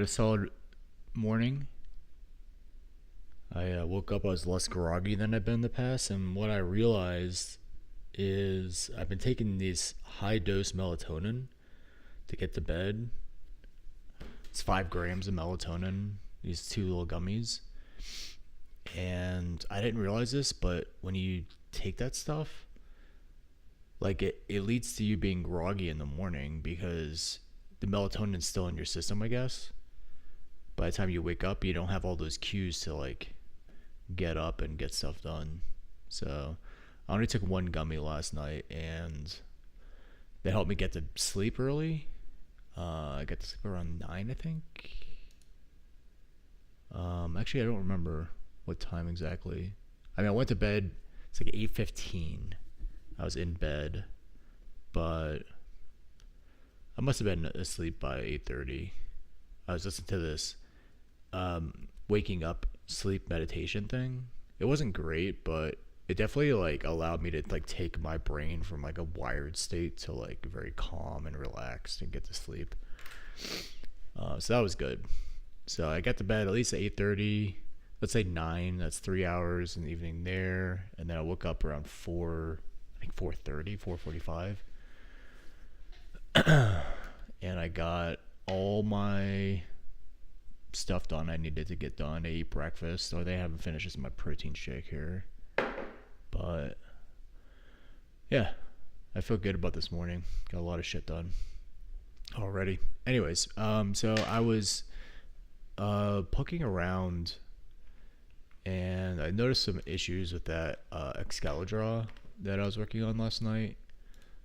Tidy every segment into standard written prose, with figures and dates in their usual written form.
a solid morning. I woke up, I was less groggy than I've been in the past, and what I realized is I've been taking these high dose melatonin to get to bed. It's 5 grams of melatonin, these two little gummies. And I didn't realize this, but when you take that stuff, like it leads to you being groggy in the morning because the melatonin's still in your system, I guess. By the time you wake up, you don't have all those cues to like get up and get stuff done. So I only took one gummy last night, and that helped me get to sleep early. I got to sleep around 9, I think. Actually, I don't remember what time exactly. I mean, I went to bed. It's like 8:15. I was in bed, but I must have been asleep by 8:30. I was listening to this waking up sleep meditation thing. It wasn't great, but it definitely like allowed me to like take my brain from like a wired state to like very calm and relaxed and get to sleep. So that was good. So I got to bed at least at 8:30. Let's say 9. That's 3 hours in the evening there, and then I woke up around 4. I think 4:30, 4:45, and I got all my stuff done I needed to get done. I ate breakfast, or they haven't finished this in my protein shake here, but yeah, I feel good about this morning. Got a lot of shit done already. Anyways, so I was poking around, and I noticed some issues with that Excalibur that I was working on last night.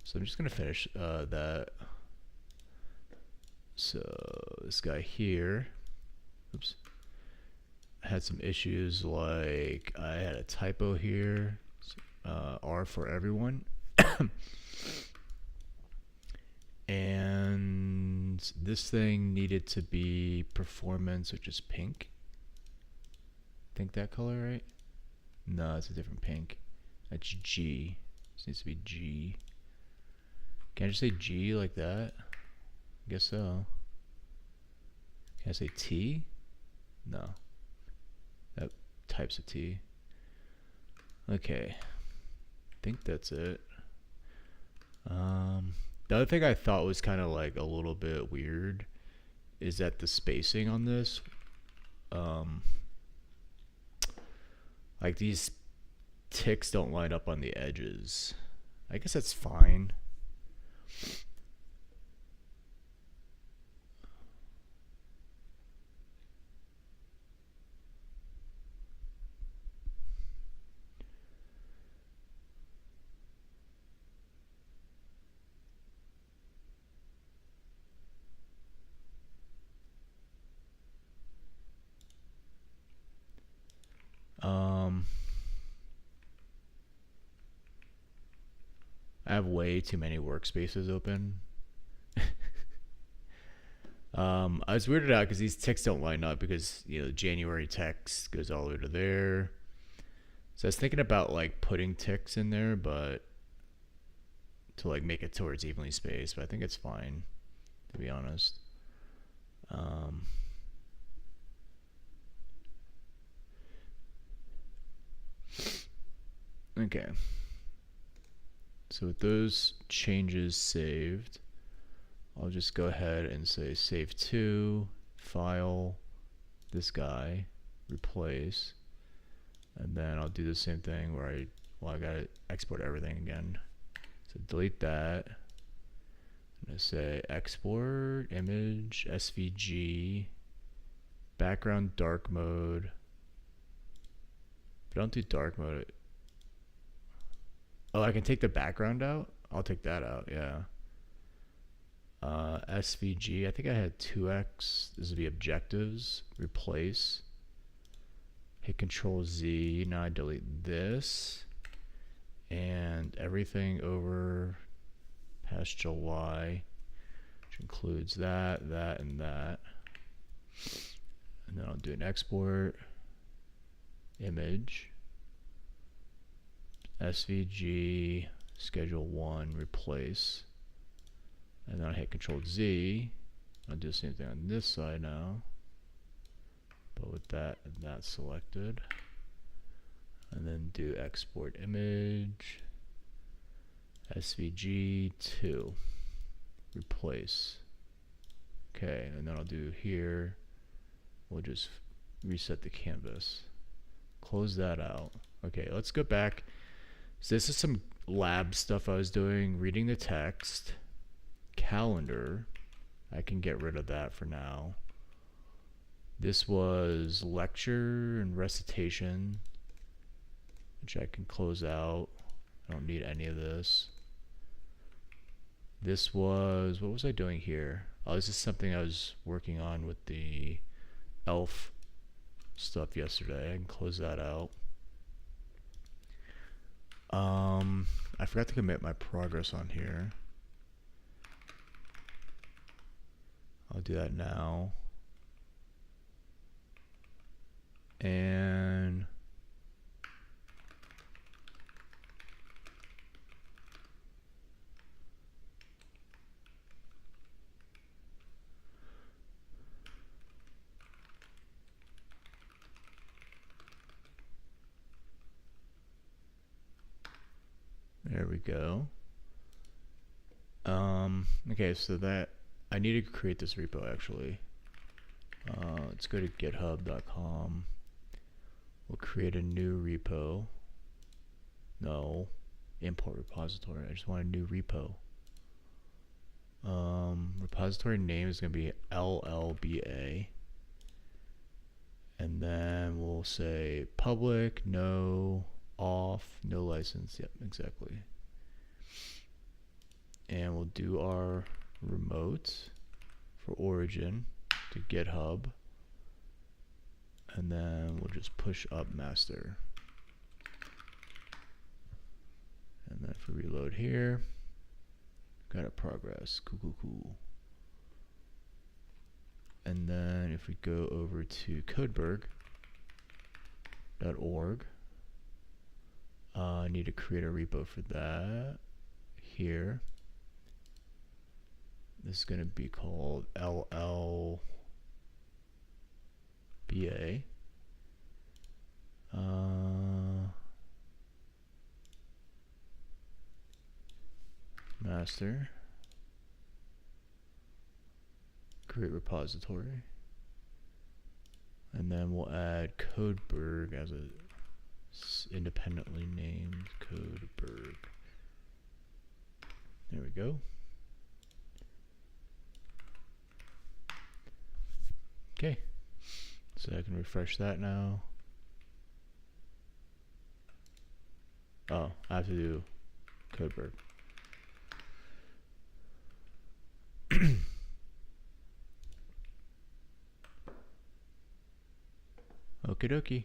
So I'm just gonna finish that. So this guy here, oops, had some issues. Like I had a typo here, R for everyone, and this thing needed to be performance, which is pink. Think that color, right? No, it's a different pink. That's G. This needs to be G. Can I just say G like that? I guess so. Can I say T? No. That types of T. Okay. I think that's it. The other thing I thought was kind of like a little bit weird is that the spacing on this, like these ticks don't line up on the edges. I guess that's fine. I have way too many workspaces open. I was weirded out because these ticks don't line up because, you know, January text goes all the way to there. So I was thinking about like putting ticks in there, but to like make it towards evenly spaced, but I think it's fine, to be honest. Okay. So with those changes saved, I'll just go ahead and say save to, file, this guy, replace, and then I'll do the same thing where I gotta export everything again. So delete that. I'm gonna say export image SVG, background dark mode. If I don't do dark mode, oh, I can take the background out? I'll take that out, yeah. SVG, I think I had 2x. This is the objectives. Replace. Hit Control Z. Now I delete this. And everything over past July, which includes that, and that. And then I'll do an export. Image. SVG, schedule 1, replace. And then I hit Control Z. I'll do the same thing on this side now. but with that and that selected. And then do export image, SVG to replace. Okay, and then I'll do here, we'll just reset the canvas. Close that out. Okay, let's go back. So this is some lab stuff I was doing, reading the text, calendar. I can get rid of that for now. This was lecture and recitation, which I can close out. I don't need any of this. This was, what was I doing here? Oh, this is something I was working on with the ELF stuff yesterday. I can close that out. I forgot to commit my progress on here. I'll do that now. And there we go. Okay, so that I need to create this repo actually. Let's go to github.com. We'll create a new repo. No, import repository. I just want a new repo. Repository name is going to be LLBA. And then we'll say public, no, off, no license. Yep, exactly. And we'll do our remote for origin to GitHub. And then we'll just push up master. And then if we reload here, got a progress. Cool. And then if we go over to codeberg.org, I need to create a repo for that here. This is going to be called LLBA. Master. Create repository. And then we'll add Codeberg as a independently named Codeberg. There we go. Okay, so I can refresh that now. Oh, I have to do Codeberg. Okie dokie.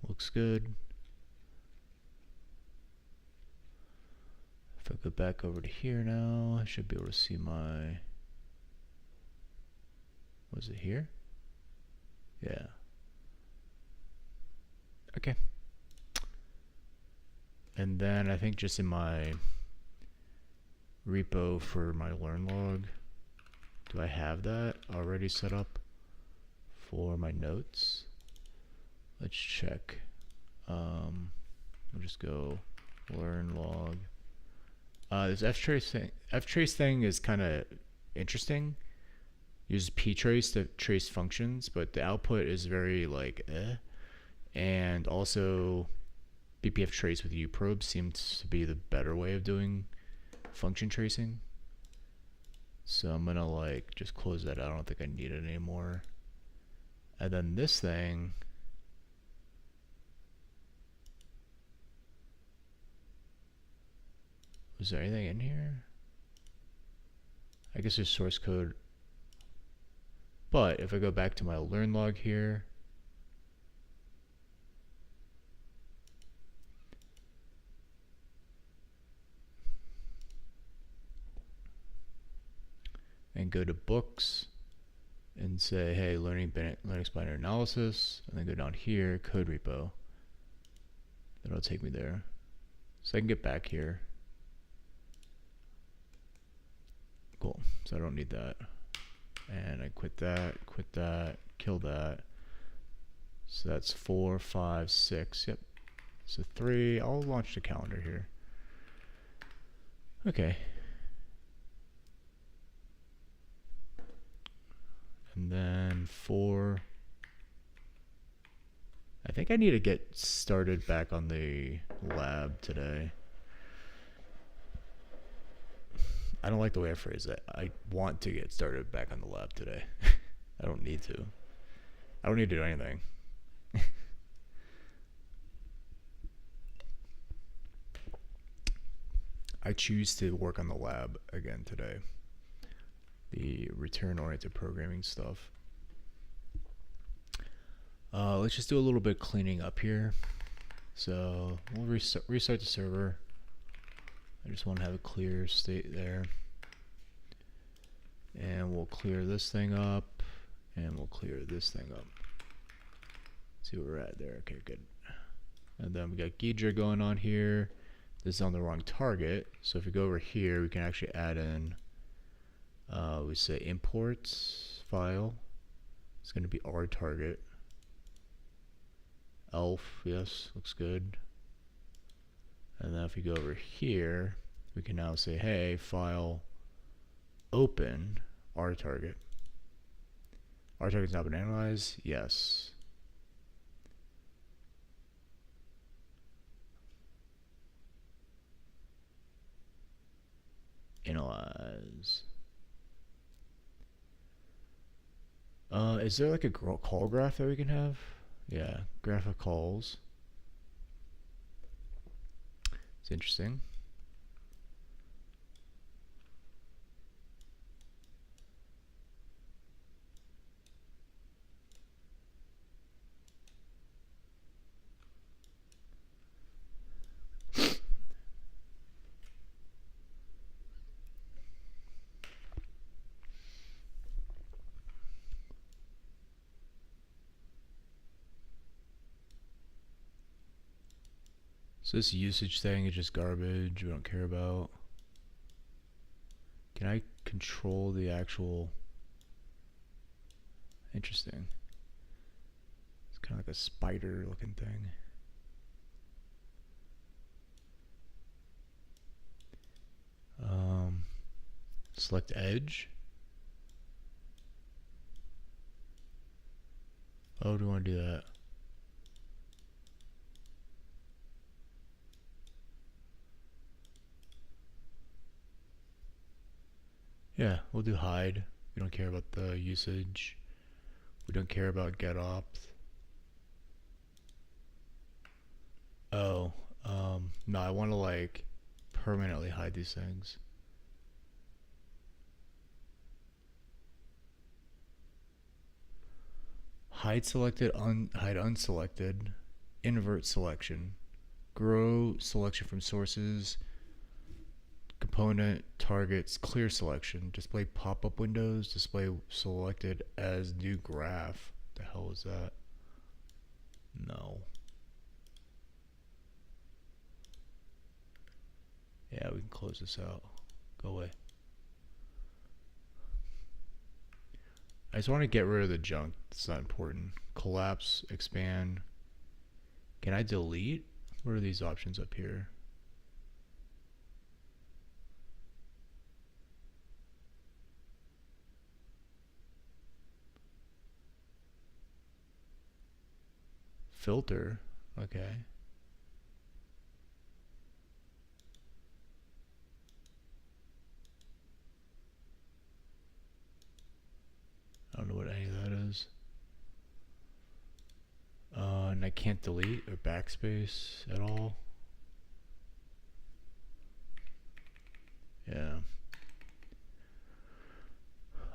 Looks good. If I go back over to here now, I should be able to see my, was it here? Yeah. Okay. And then I think just in my repo for my learn log, do I have that already set up for my notes? Let's check. We'll just go learn log. This ftrace thing is kind of interesting. Uses ptrace to trace functions, but the output is very like and also BPF trace with uprobe seems to be the better way of doing function tracing. So I'm gonna like just close that out. I don't think I need it anymore. And then this thing, was there anything in here? I guess there's source code. But if I go back to my learn log here, and go to books and say, hey, Linux binary analysis, and then go down here, code repo. That'll take me there. So I can get back here. Cool. so I don't need that. And I quit that, kill that. So that's 4, 5, 6. Yep. So 3. I'll launch the calendar here. Okay. And then 4. I think I need to get started back on the lab today. I don't like the way I phrase that. I want to get started back on the lab today. I don't need to. I don't need to do anything. I choose to work on the lab again today. The return-oriented programming stuff. Let's just do a little bit of cleaning up here. So we'll restart the server. I just want to have a clear state there. And we'll clear this thing up. And we'll clear this thing up. See where we're at there. Okay, good. And then we got Ghidra going on here. This is on the wrong target. So if we go over here, we can actually add in, we say imports file. It's going to be our target. Elf, yes, looks good. And then if we go over here, we can now say, hey, file open our target. Our target's now been analyzed. Yes. Analyze. Is there like a call graph that we can have? Yeah, graph of calls. It's interesting. So this usage thing is just garbage we don't care about. Can I control the actual... Interesting. It's kind of like a spider looking thing. Select edge. Oh, do we want to do that? Yeah, we'll do hide. We don't care about the usage. We don't care about get opt. Oh, no, I want to like permanently hide these things. Hide selected, hide unselected, invert selection, grow selection from sources, component, targets, clear selection, display pop-up windows, display selected as new graph. The hell is that? No. Yeah, we can close this out. Go away. I just want to get rid of the junk. It's not important. Collapse, expand. Can I delete? What are these options up here? Filter. Okay. I don't know what any of that is. And I can't delete or backspace at all. Yeah.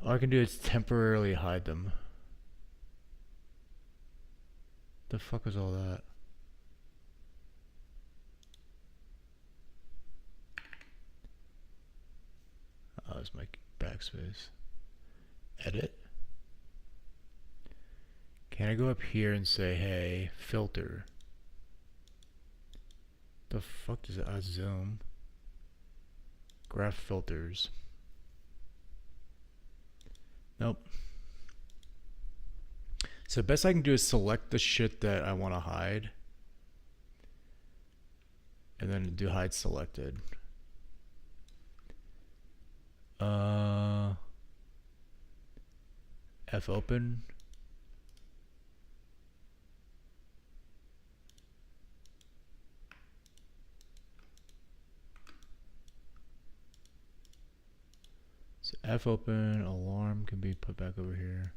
All I can do is temporarily hide them. The fuck was all that? Oh, it's my backspace. Edit. Can I go up here and say, hey, filter? The fuck does that? Zoom. Graph filters. Nope. So the best I can do is select the shit that I want to hide. And then do hide selected. F open. So F open, alarm can be put back over here.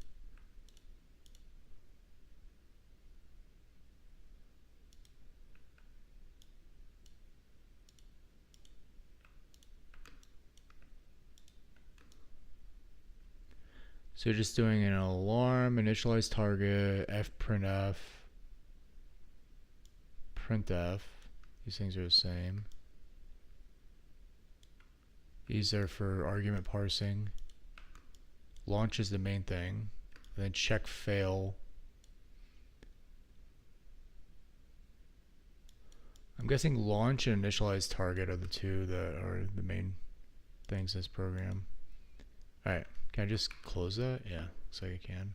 So just doing an alarm, initialize target, fprintf, printf. These things are the same. These are for argument parsing. Launch is the main thing. And then check fail. I'm guessing launch and initialize target are the two that are the main things in this program. Alright, can I just close that? Yeah, looks like I can.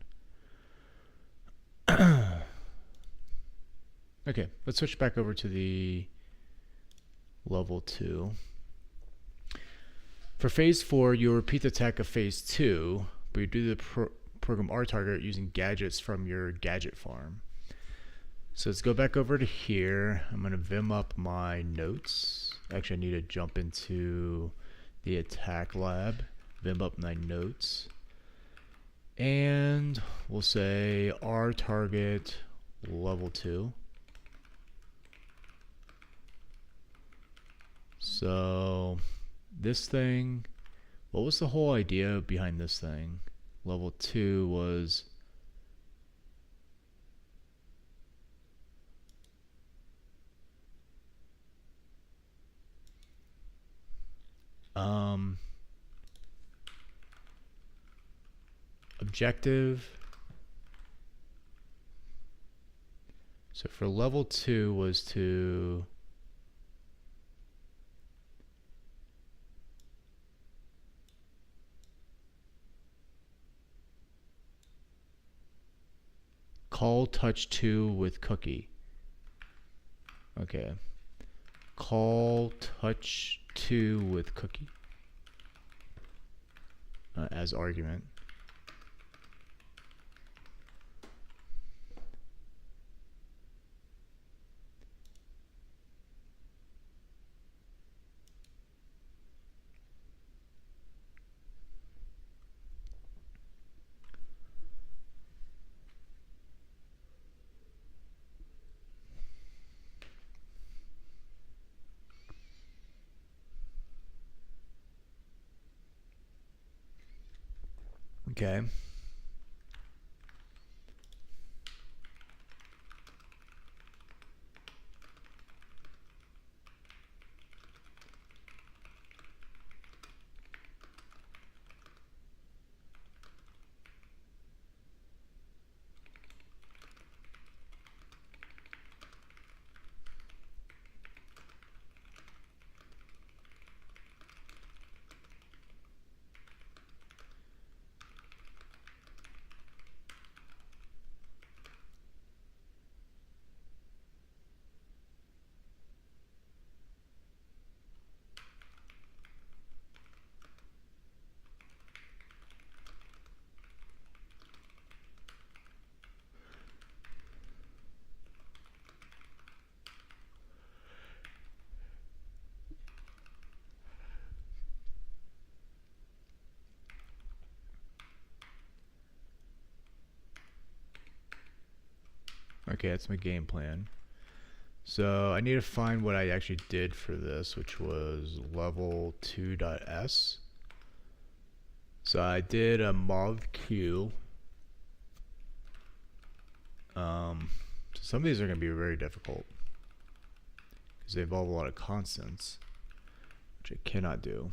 Okay, let's switch back over to the level 2. For phase 4, you'll repeat the attack of phase 2, but you do the program rtarget using gadgets from your gadget farm. So let's go back over to here. I'm going to vim up my notes. Actually, I need to jump into the attack lab, vim up my notes, and we'll say rtarget level 2. So this thing, what was the whole idea behind this thing? Level 2 was objective. So for level 2 was to call touch 2 with cookie. Okay. Call touch 2 with cookie as argument. Okay. Okay, that's my game plan. So I need to find what I actually did for this, which was level 2.s. So I did a mov q. So some of these are going to be very difficult because they involve a lot of constants, which I cannot do.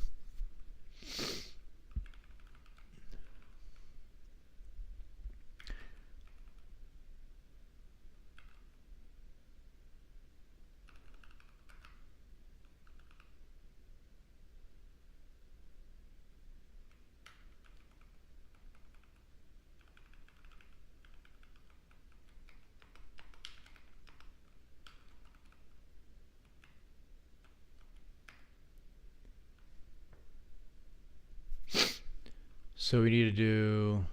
So we need to do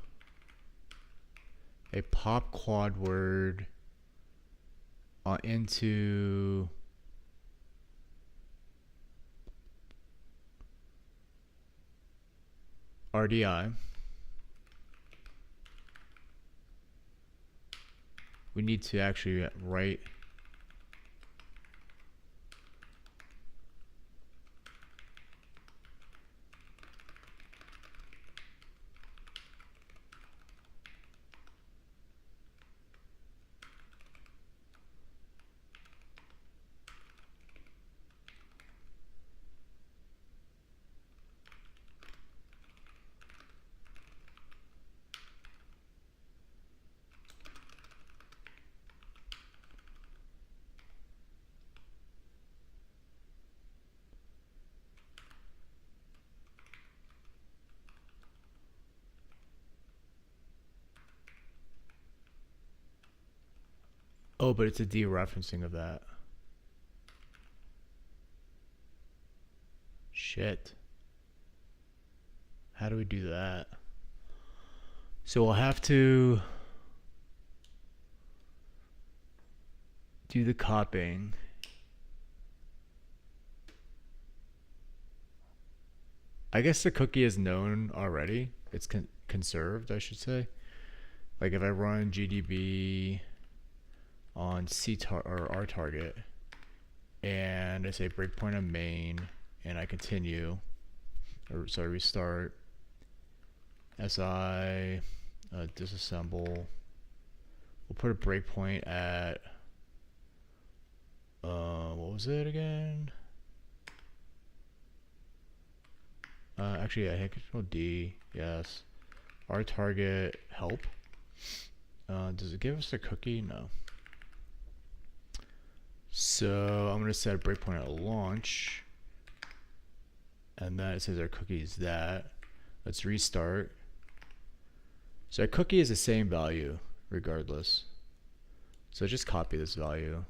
a pop quad word into RDI. We need to actually write oh, but it's a dereferencing of that. Shit. How do we do that? So we'll have to do the copying. I guess the cookie is known already. It's conserved, I should say. Like if I run GDB on or R target, and I say breakpoint on main, and I continue, or sorry, restart, SI, disassemble. We'll put a breakpoint at, what was it again? Actually, I hit Control D, yes. R target help. Does it give us a cookie? No. So I'm going to set a breakpoint at launch, and then it says our cookie is that. Let's restart. So our cookie is the same value regardless. So just copy this value,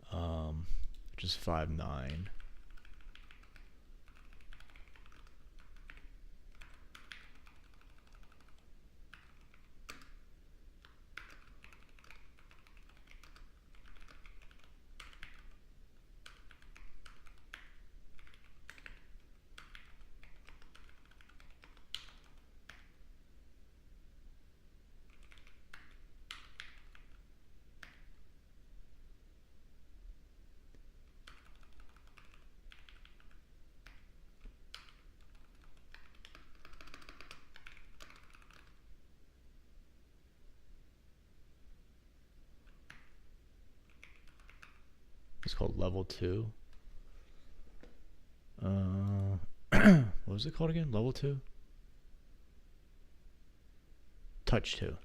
which is 5.9. It's called level 2. What was it called again? Level 2? Touch 2.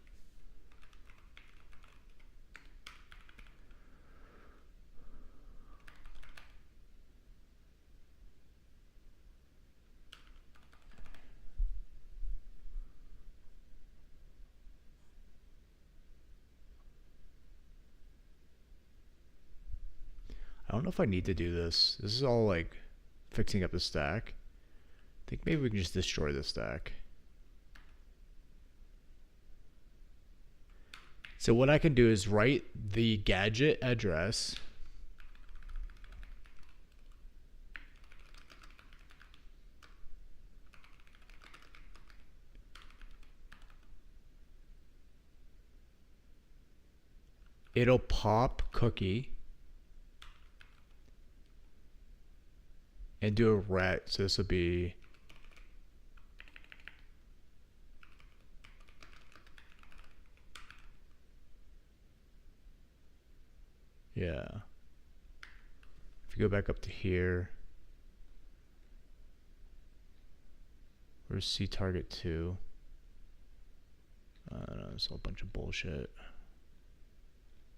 I don't know if I need to do this. This is all like fixing up the stack. I think maybe we can just destroy the stack. So what I can do is write the gadget address. It'll pop cookie and do a ret. So this will be if you go back up to here, where's C target 2? I don't know, it's a whole bunch of bullshit.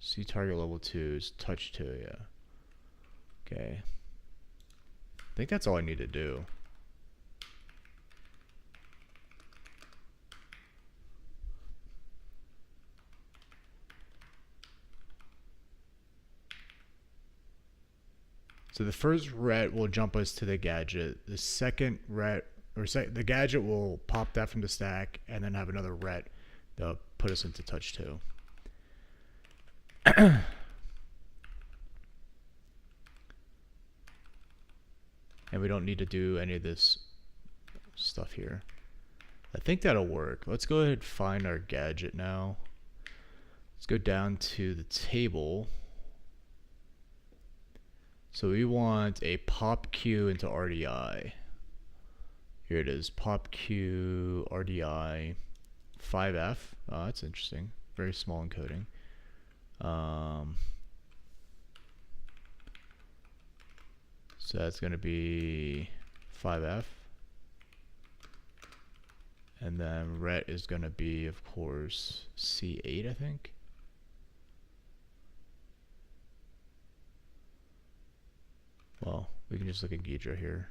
C target level 2 is touch 2, yeah. Okay. I think that's all I need to do. So the first ret will jump us to the gadget. The second ret or say the gadget will pop that from the stack and then have another ret that'll put us into touch 2. And we don't need to do any of this stuff here. I think that'll work. Let's go ahead and find our gadget now. Let's go down to the table. So we want a pop Q into RDI. Here it is, pop Q RDI 5F. Oh, that's interesting. Very small encoding. So that's going to be 5F. And then ret is going to be, of course, C8, I think. Well, we can just look at Ghidra here.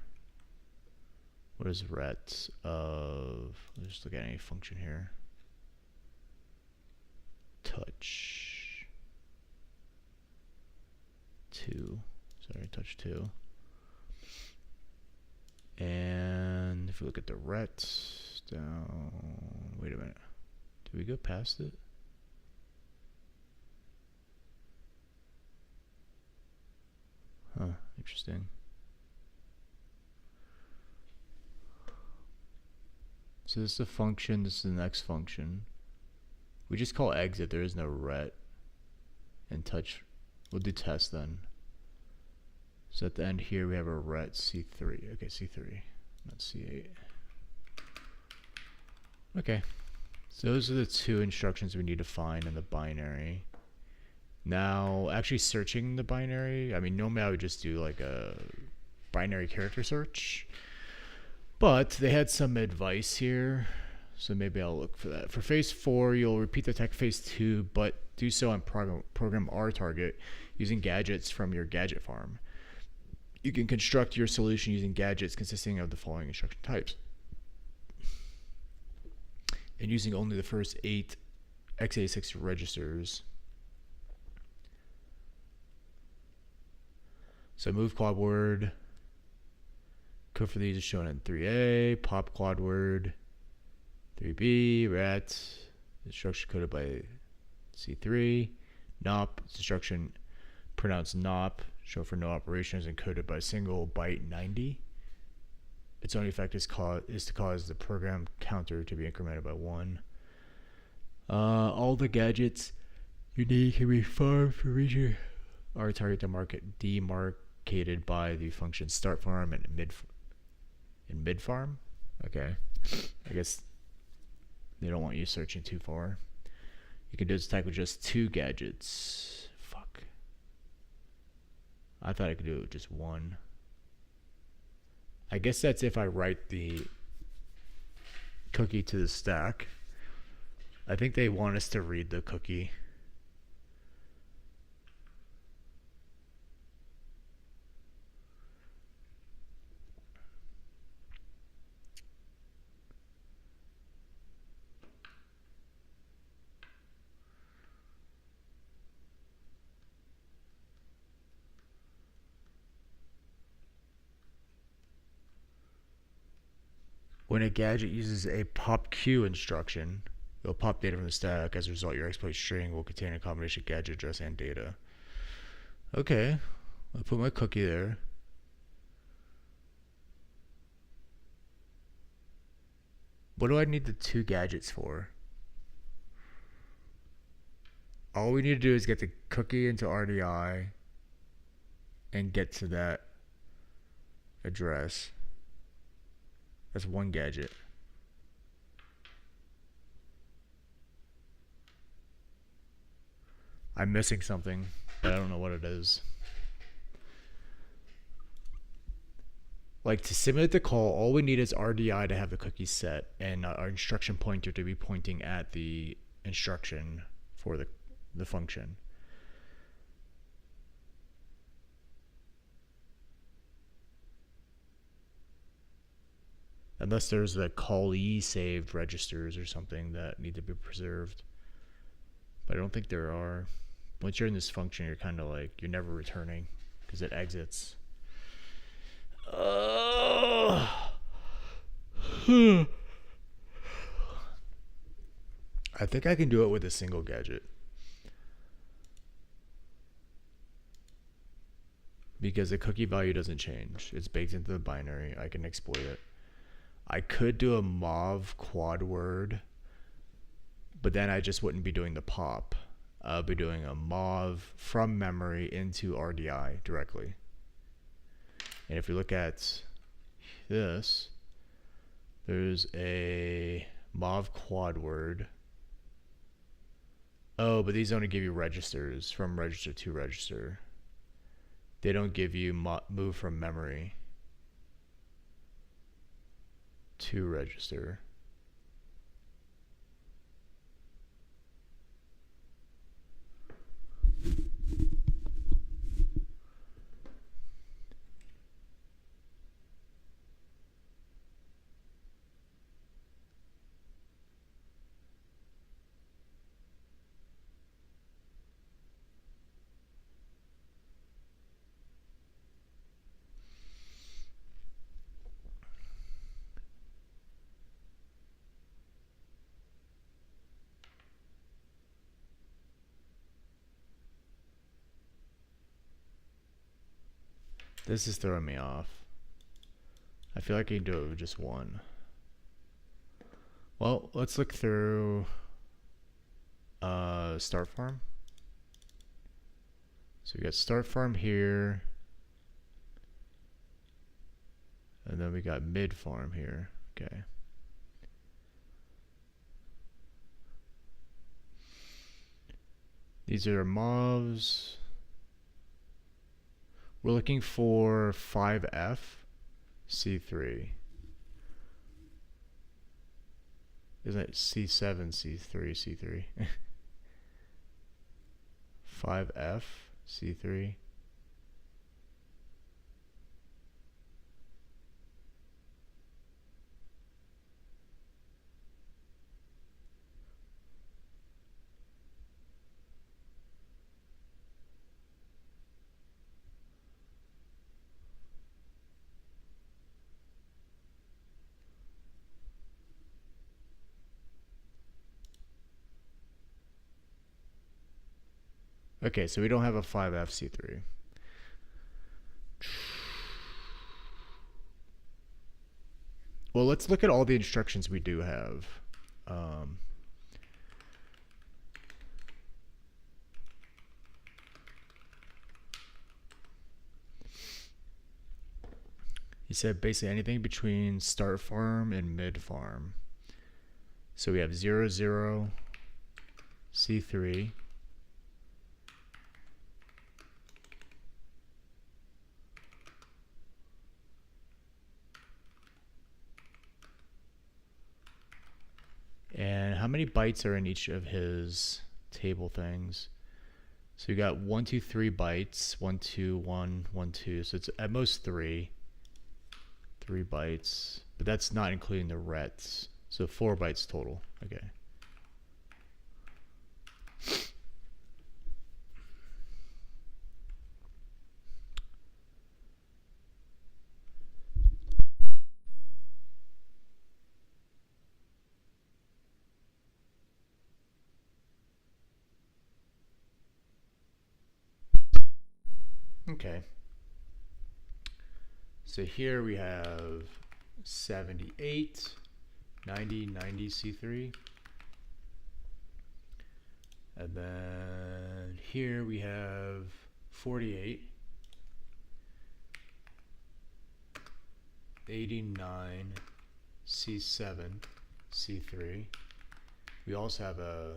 What is ret of, let's just look at any function here. Touch 2, sorry, touch 2. And if we look at the ret down, wait a minute, did we go past it? Huh, interesting. So this is a function, this is the next function. We just call exit, there is no ret. And touch, we'll do test then. So at the end here we have a ret C3. Okay, C3, not C8. Okay, so those are the two instructions we need to find in the binary. Now, actually searching the binary, I mean, normally I would just do like a binary character search, but they had some advice here, so maybe I'll look for that. For phase 4, you'll repeat the attack phase 2, but do so on program R target using gadgets from your gadget farm. You can construct your solution using gadgets consisting of the following instruction types, and using only the first 8 x86 registers. So move quad word, code for these is shown in 3A, pop quad word, 3B, ret, instruction coded by C3, NOP, instruction pronounced NOP, show for no operations encoded by single byte 90. Its only effect is to cause the program counter to be incremented by 1. All the gadgets you need can be farmed for region or target demarcated by the function start farm and mid farm. Okay, I guess they don't want you searching too far. You can do this attack with just 2 gadgets. Fuck. I thought I could do it with just 1. I guess that's if I write the cookie to the stack. I think they want us to read the cookie. When a gadget uses a pop Q instruction, it'll pop data from the stack. As a result, your exploit string will contain a combination of gadget address and data. Okay, I'll put my cookie there. What do I need the 2 gadgets for? All we need to do is get the cookie into RDI and get to that address. That's 1 gadget. I'm missing something, but I don't know what it is. Like, to simulate the call, all we need is RDI to have the cookie set and our instruction pointer to be pointing at the instruction for the function. Unless there's the callee saved registers or something that need to be preserved. But I don't think there are. Once you're in this function, you're kind of like, you're never returning because it exits. I think I can do it with a single gadget. Because the cookie value doesn't change. It's baked into the binary. I can exploit it. I could do a mauve quad word, but then I just wouldn't be doing the pop. I'll be doing a mauve from memory into RDI directly. And if we look at this, there's a mauve quad word. Oh, but these only give you registers from register to register. They don't give you move from memory to register. This is throwing me off. I feel like I can do it with just one. Well, let's look through start farm. So we got start farm here. And then we got mid farm here. Okay. These are mauves. We're looking for 5F, C3. Isn't it C7, C3, C3? 5F, C3. Okay, so we don't have a 5FC3. Well, let's look at all the instructions we do have. He said basically anything between start farm and mid farm. So we have 0, 0, C3. And how many bytes are in each of his table things? So we got 1, 2, 3 bytes. 1, 2, 1, 1, 2. So it's at most 3 bytes. But that's not including the rets. So 4 bytes total. Okay. Okay. So here we have 78, 90, 90 C3. And then here we have 48, 89, C7, C3. We also have a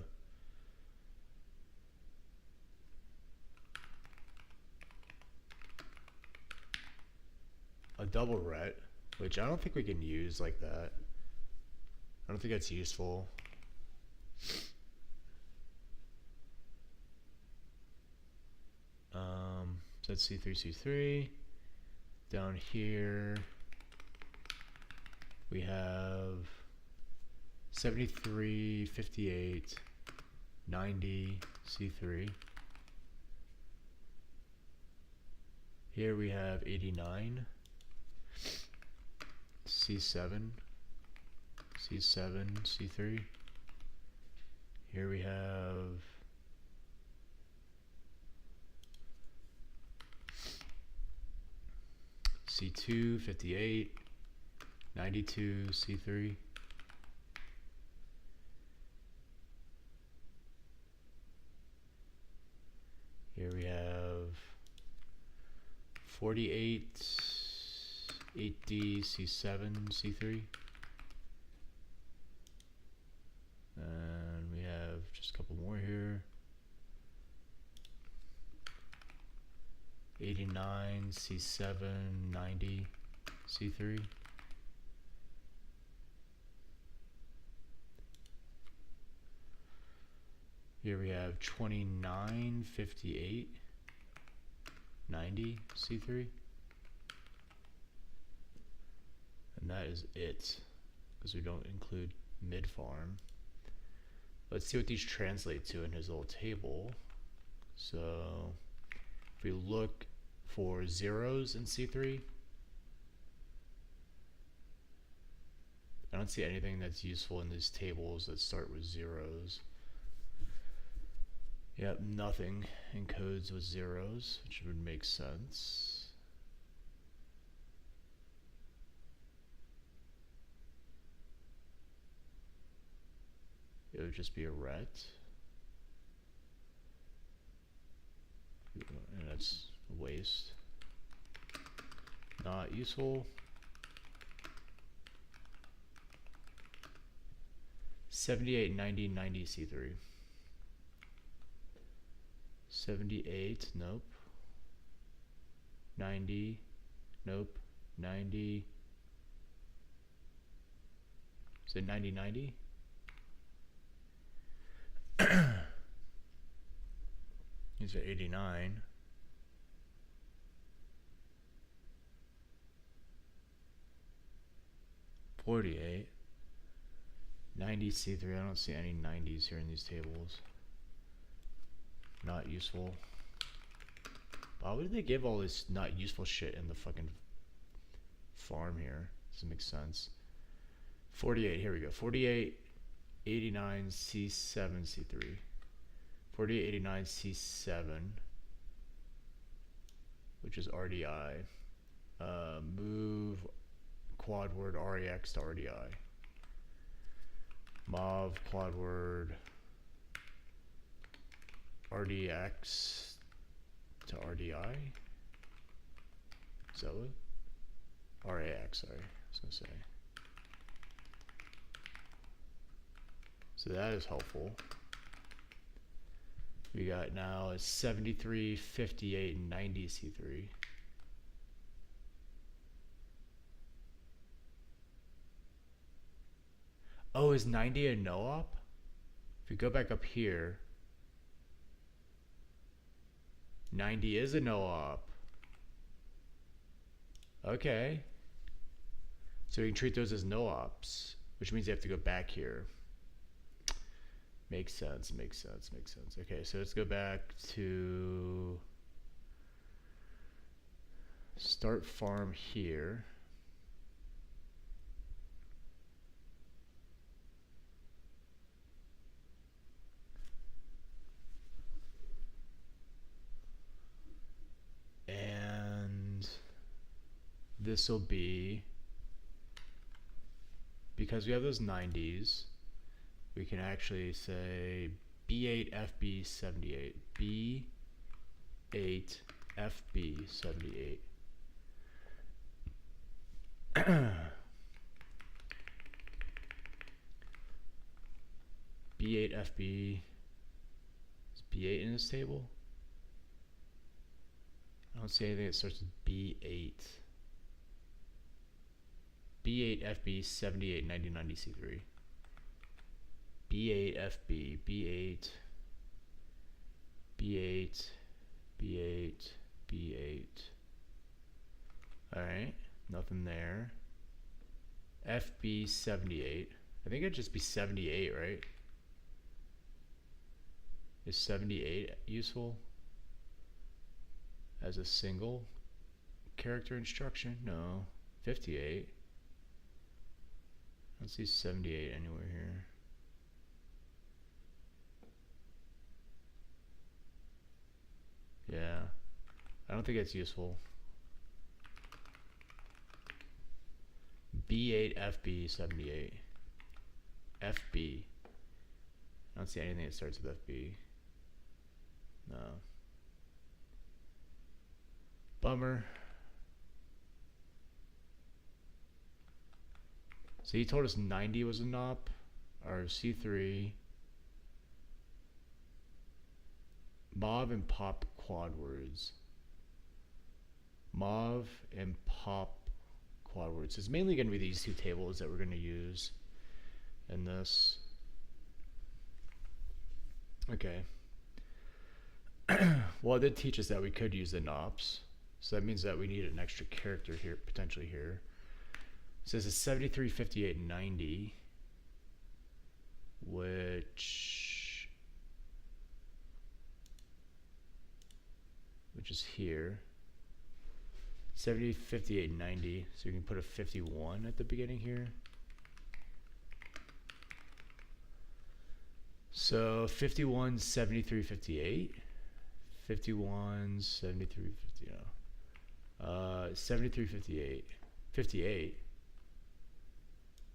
double ret, which I don't think we can use like that. I don't think that's useful. So that's C3, C3. Down here, we have 73, 58, 90, C3. Here we have 89, C7. C7, C3. Here we have C2, 58, 92, C3. Here we have 48, 8D, C7, C3. And we have just a couple more here. 89, C7, 90, C3. Here we have 29, 58, 90, C3. And that is it, because we don't include mid-farm. Let's see what these translate to in his little table. So if we look for zeros in C3, I don't see anything that's useful in these tables that start with zeros. Yep, nothing encodes with zeros, which would make sense. It would just be a ret. And that's a waste. Not useful. 78, 90, 90 C3. 78, nope. 90, nope. 90. Is it 90, 90? He's at 89. $48. 90 C3. I don't see any 90s here in these tables. Not useful. Why would they give all this not useful shit in the fucking farm here? Doesn't make sense. 48. Here we go. 48, 89, C7, C3. 48, 89, C7, which is RDI. Move quad word REX to RDI. Mov quad word RDX to RDI. Is that what? RAX, sorry. I was gonna say. So that is helpful. We got now a 73, 58, 90 C3. Oh, is 90 a no-op? If we go back up here, 90 is a no-op. Okay. So we can treat those as no-ops, which means you have to go back here. Makes sense, makes sense, makes sense. Okay, so let's go back to start farm here. And this will be, because we have those 90s, we can actually say B8 FB 78. B8 FB 78. B8 FB. Is B8 in this table? I don't see anything that starts with B8. B8 FB 78 90 90 C3. B8 FB, B8, B8, B8, B8. Alright, nothing there. FB 78. I think it'd just be 78, right? Is 78 useful as a single character instruction? No. 58. don't see 78 anywhere here. Yeah, I don't think it's useful. B8 FB 78. FB. I don't see anything that starts with FB. No. Bummer. So he told us 90 was a NOP, or C3. Mauve and pop quad words. Mauve and pop quad words. It's mainly going to be these two tables that we're going to use in this. Okay. Well, it did teach us that we could use the NOPs. So that means that we need an extra character here, potentially here. It says it's 73, 58, 90, which is here. 70, 58, 90. So you can put a 51 at the beginning here. So 51, 73, 58. 51, 73, 50. No. 73, 58. 58.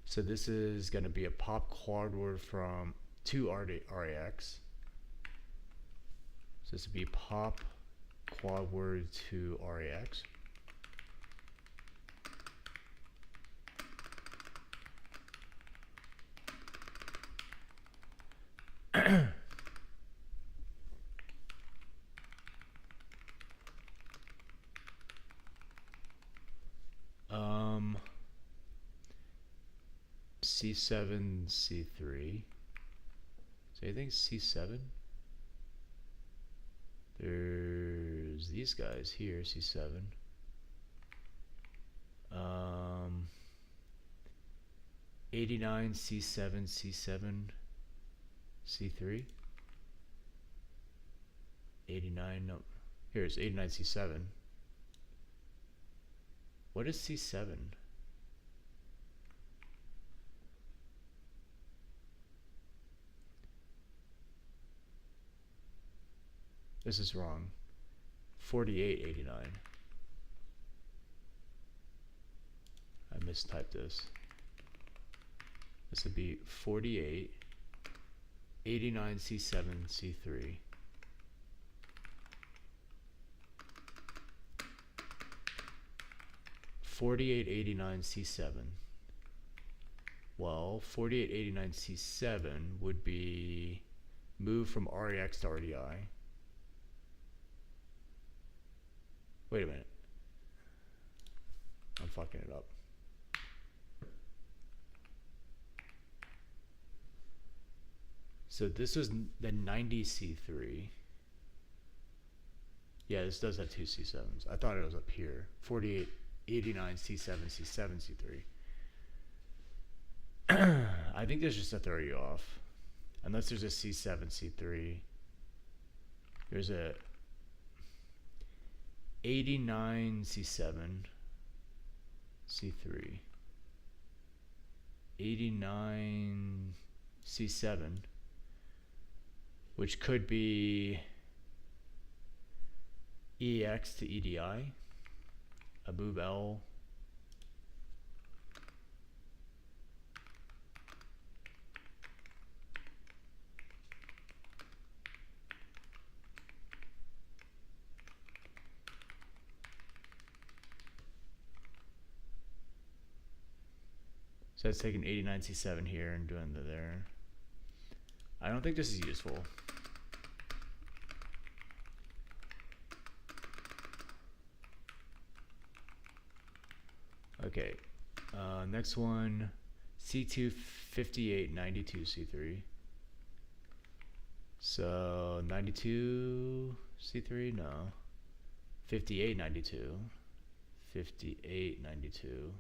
So this is going to be a pop quad word from to RAX. So this would be pop quad word to RAX. C7, C3. So I think C7. There's these guys here, C7. 89, C7, C7, C3. 89, no. Here's 89, C7. What is C7? This is wrong. 48, 89. I mistyped this. This would be 48, 89, C7, C3. $48.89 C7. Well, 48.89 C7 would be move from REX to RDI. Wait a minute. I'm fucking it up. So this was the 90 C3. Yeah, this does have two C7s. I thought it was up here. 48.89 C7, C7, C3. I think there's just a throw you off. Unless there's a C7, C3. There's a 89 C7, C3. 89 C7, which could be EX to EDI, a move L. So it's taking 89 C7 here and doing the there. I don't think this is useful. Okay, next one, C2 58 92 C3. So 92 C3, no. 58 92. 58 92.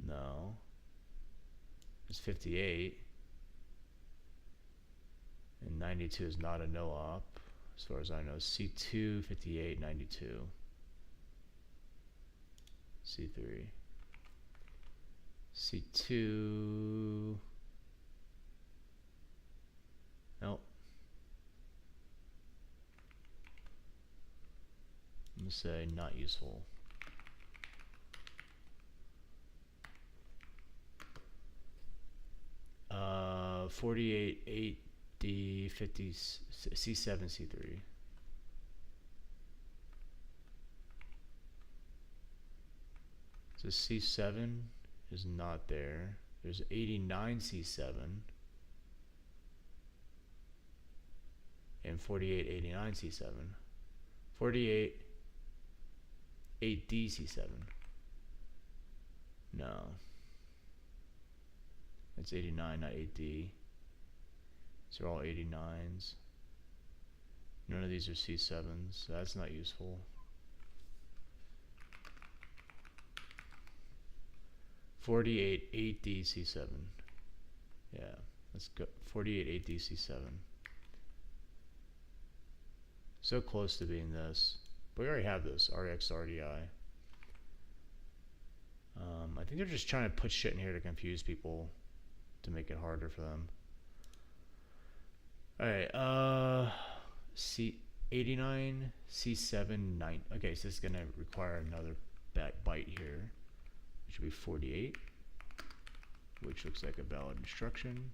No. It's 58. And 92 is not a no op, as far as I know. C2 58 92. C3. C2. Nope. I'm gonna say not useful. Uh, 48, 8D, 50, C7, C3. So C7 is not there. There's 89 C7 and 48, 89 C7. 48, 8D C7. No. That's 89, not 8D. These are all 89s. None of these are C7s, so that's not useful. 48, 8D C7. Yeah, let's go. 48, 8D C7. So close to being this. But we already have this, RX RDI. I think they're just trying to put shit in here to confuse people, to make it harder for them. Alright, C89, C7, 9. Okay, so this is gonna require another byte here, which would be 48, which looks like a valid instruction.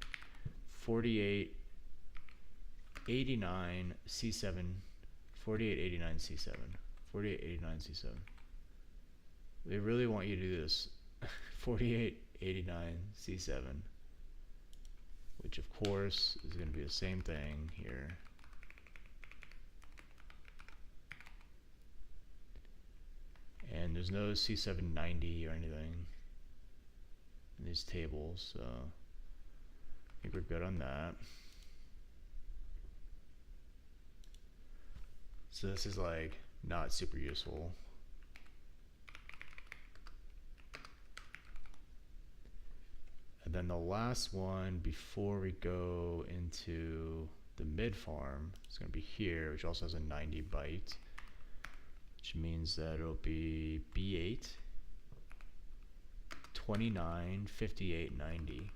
48, 89, C7, 48, 89, C7, 48, 89, C7. They really want you to do this. 48, 89, C7. Which of course is going to be the same thing here. And there's no C790 or anything in these tables, so I think we're good on that. So this is like not super useful. And then the last one before we go into the mid farm is going to be here, which also has a 90 byte, which means that it'll be B8, 29, 58, 90.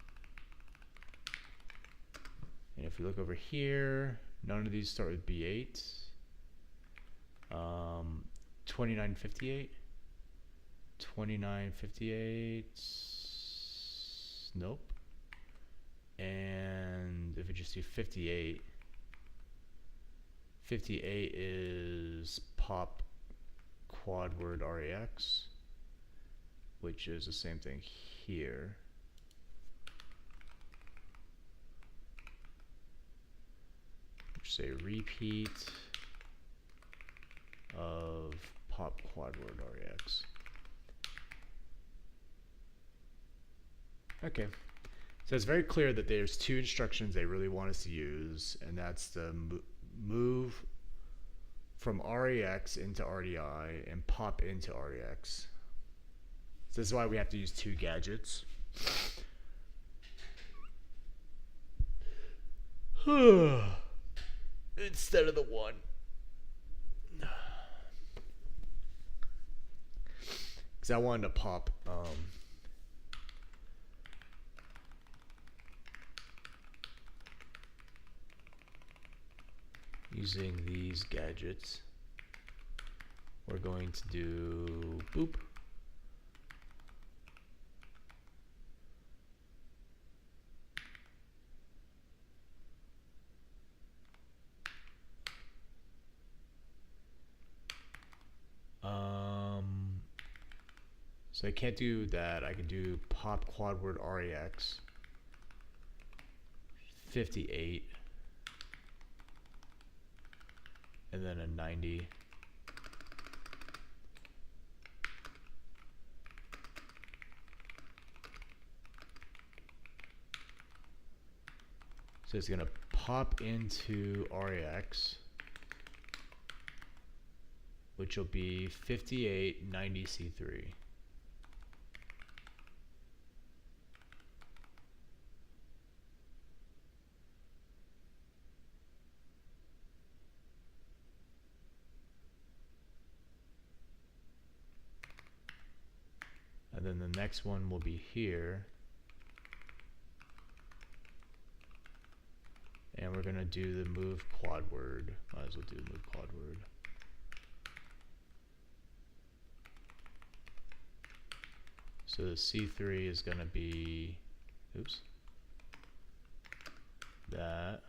And if we look over here, none of these start with B8. 29, 58, 29, 58. Nope. And if we just do 58, 58 is pop quad word REX, which is the same thing here. Which say repeat of pop quad word REX. Okay, so it's very clear that there's two instructions they really want us to use, and that's the move from REX into RDI and pop into REX. So this is why we have to use two gadgets. Instead of the one. Because I wanted to pop using these gadgets. We're going to do boop. So I can't do that. I can do pop quad word REX 58 and then a 90. So it's going to pop into REX, which will be 58 90 C3. And then the next one will be here. And we're gonna do the move quad word. Might as well do move quad word. So the C3 is gonna be, oops, that.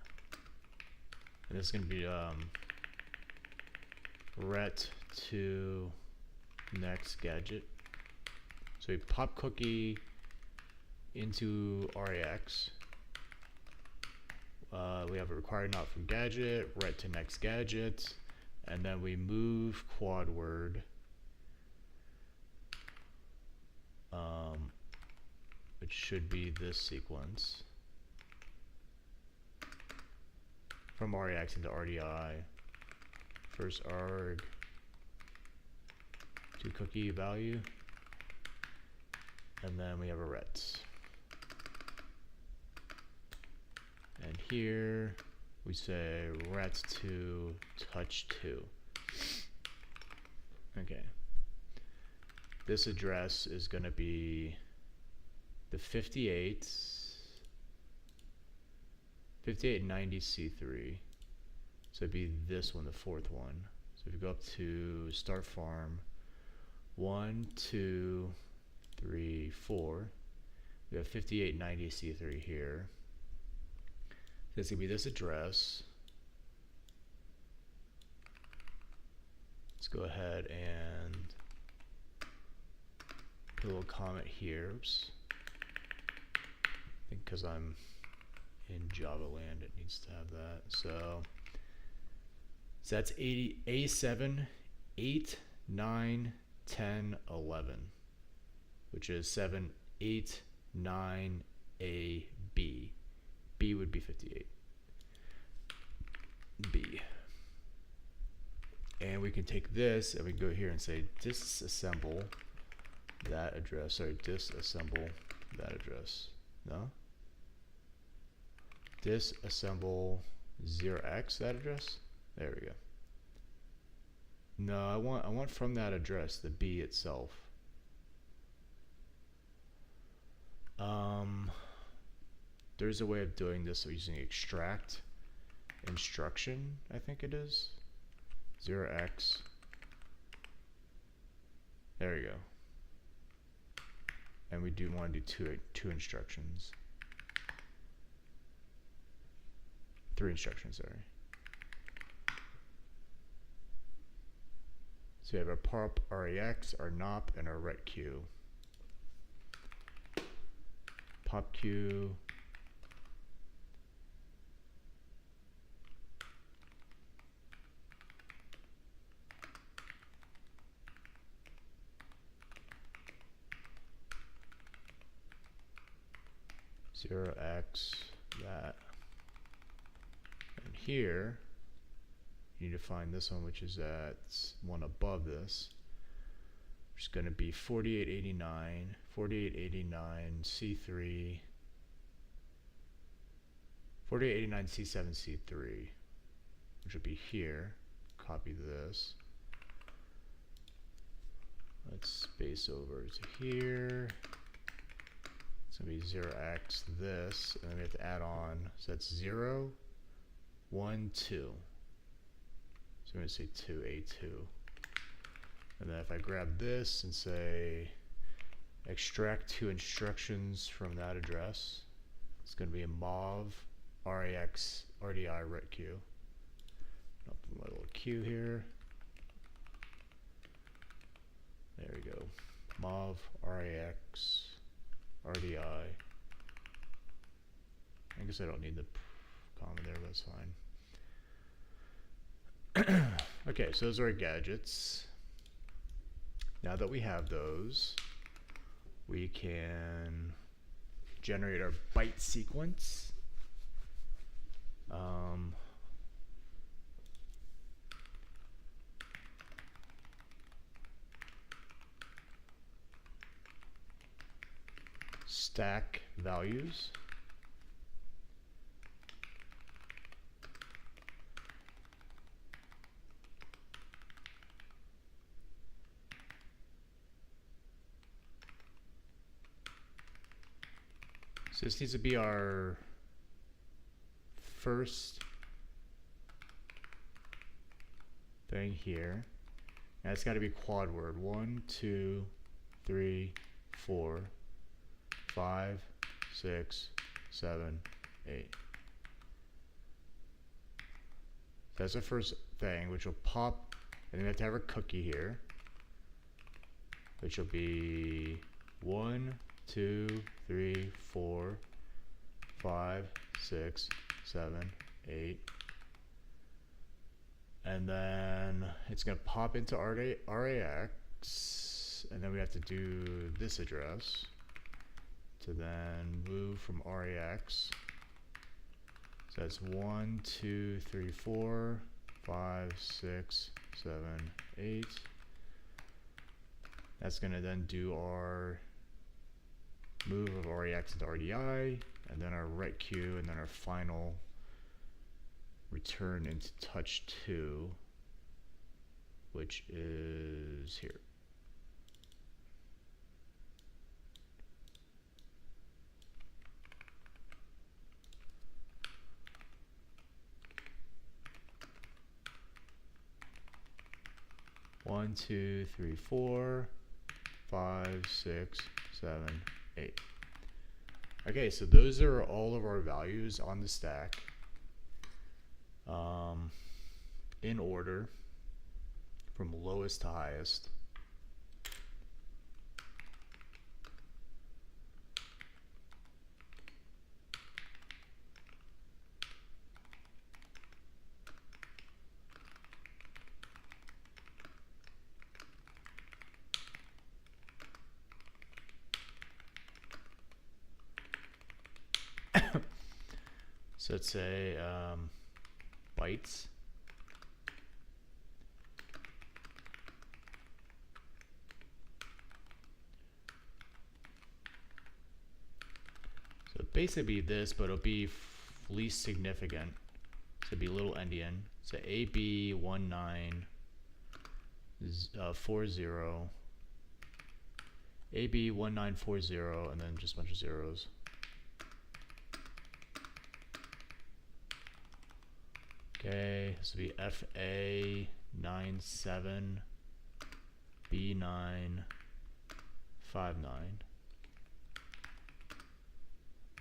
And this is gonna be ret to next gadget. So we pop cookie into RAX. We have a required not from gadget, ret to next gadget, and then we move quad word, which should be this sequence, from RAX into RDI. First arg to cookie value, and then we have a ret. And here we say ret to touch 2. Okay. This address is going to be the 5890 C3. So it'd be this one, the fourth one. So if you go up to start farm, 1, 2, 3, 4. We have 5890 C3 here. So it's gonna be this address. Let's go ahead and put a little comment here. Oops. I think because I'm in Java land, it needs to have that. So that's 80, A7, 8, 9, 10, 11, which is 7, 8, 9, A, B. B would be 58. B. And we can take this and we can go here and say disassemble that address. Sorry, disassemble that address. No? Disassemble 0x that address. There we go. No, I want from that address the B itself. There's a way of doing this using extract instruction, I think it is. 0x. There we go. And we do want to do two instructions. 3 instructions, sorry. So we have our pop, RAX, our NOP, and our retq. PopQ. Zero X that. And here you need to find this one, which is at one above this, which is going to be 4889, 4889 C3, 4889 C7 C3, which would be here. Copy this. Let's space over to here. It's going to be 0x this, and then we have to add on, so that's 0, 1, 2. So I'm going to say 2A2. And then if I grab this and say extract 2 instructions from that address, it's going to be a mov RAX RDI retq. I'll put my little Q here. There we go. Mov RAX RDI. I guess I don't need the comma there, but that's fine. Okay, so those are our gadgets. Now that we have those, we can generate our byte sequence. Stack values. So this needs to be our first thing here. And it's got to be quad word. 1, 2, 3, 4, 5, 6, 7, 8. That's the first thing, which will pop, and then we have to have our cookie here, which will be 1, 2, 3, 4, 5, 6, 7, 8. And then it's going to pop into RAX, and then we have to do this address to then move from RAX. So that's 1, 2, 3, 4, 5, 6, 7, 8. That's going to then do our move of RAX into RDI, and then our ret queue, and then our final return into touch 2, which is here. One, 2, 3, 4, 5, 6, 7, 8. Okay, so those are all of our values on the stack, in order from lowest to highest. So let's say bytes. So basically this, but it'll be least significant. So it'll be little endian. So AB1940, AB1940, and then just a bunch of zeros. Okay, this will be FA97 B959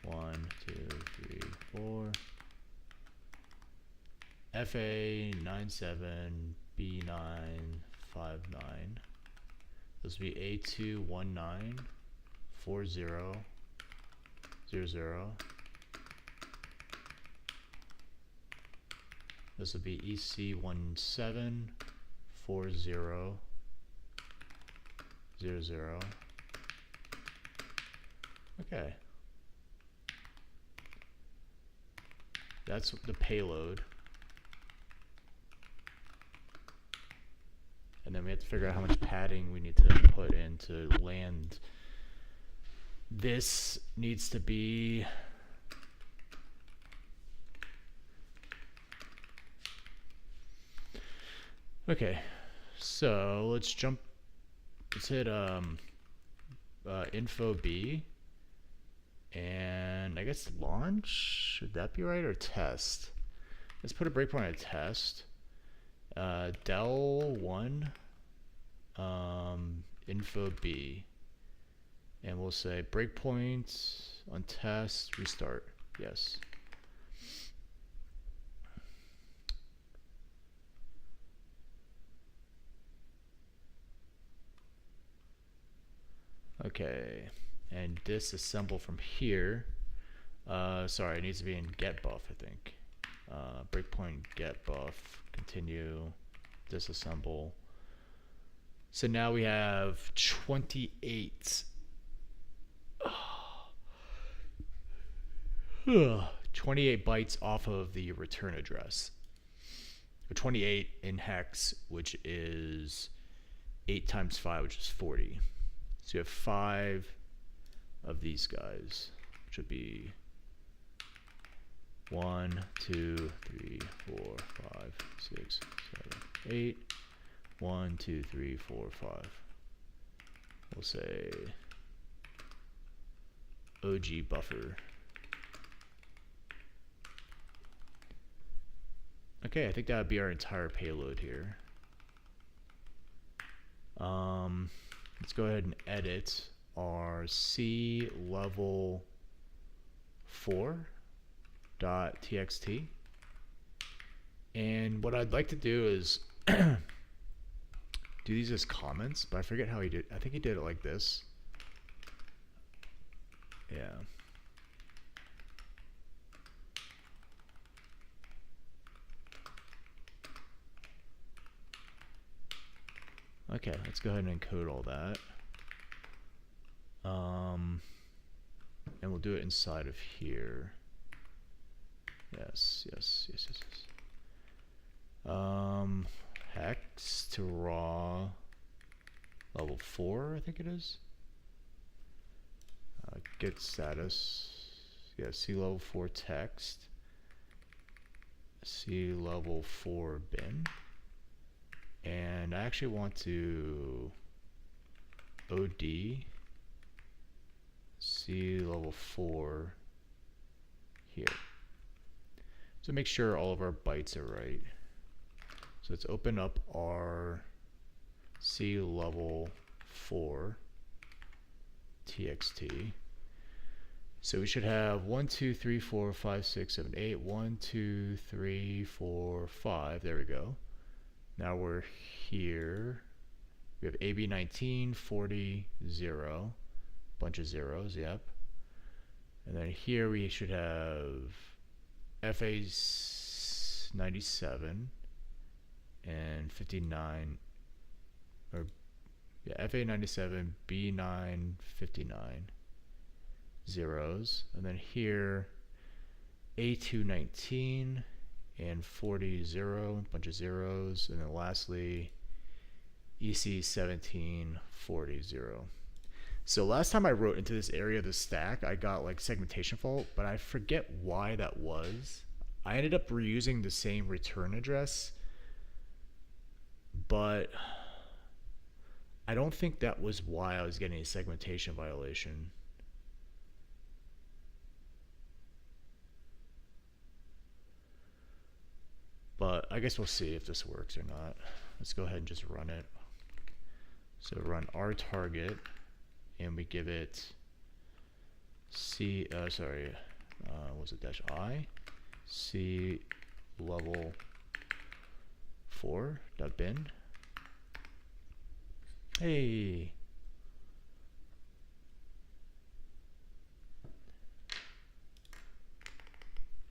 1, 2, 3, 4. FA97 B959. This will be A2194000. This will be EC174000. Okay. That's the payload. And then we have to figure out how much padding we need to put in to land. This needs to be okay. So let's hit info B, and I guess launch, should that be right, or test? Let's put a breakpoint at test. Del 1 info B, and we'll say breakpoint on test, restart. Yes. Okay, and disassemble from here. Sorry, it needs to be in get buff, I think. Breakpoint get buff, continue, disassemble. So now we have 28. 28 bytes off of the return address. 28 in hex, which is 8 times 5, which is 40. So you have 5 of these guys, which would be 1, 2, 3, 4, 5, 6, 7, 8. 1, 2, 3, 4, 5. We'll say OG buffer. Okay, I think that would be our entire payload here. Let's go ahead and edit our C level 4.txt. And what I'd like to do is do these as comments, but I forget how he did. I think he did it like this. Yeah. Okay, let's go ahead and encode all that. And we'll do it inside of here. Yes. Hex to raw level 4, I think it is. Get status. Yeah, C level 4 text. C level 4 bin. And I actually want to OD C level 4 here. So make sure all of our bytes are right. So let's open up our C level 4 txt. So we should have 1, 2, 3, 4, 5, 6, 7, 8. 1, 2, 3, 4, 5. There we go. Now we're here. We have AB19, 40, 0. Bunch of zeros, yep. And then here we should have FA97 and 59, or yeah, FA97, B9, 59 zeros. And then here A219 and 40, 0, bunch of zeros. And then lastly EC17, 40, 0. So last time I wrote into this area of the stack, I got like segmentation fault, but I forget why that was. I ended up reusing the same return address, but I don't think that was why I was getting a segmentation violation. But I guess we'll see if this works or not. Let's go ahead and just run it. So run our target, and we give it C, was it dash I? C level 4.bin. Hey.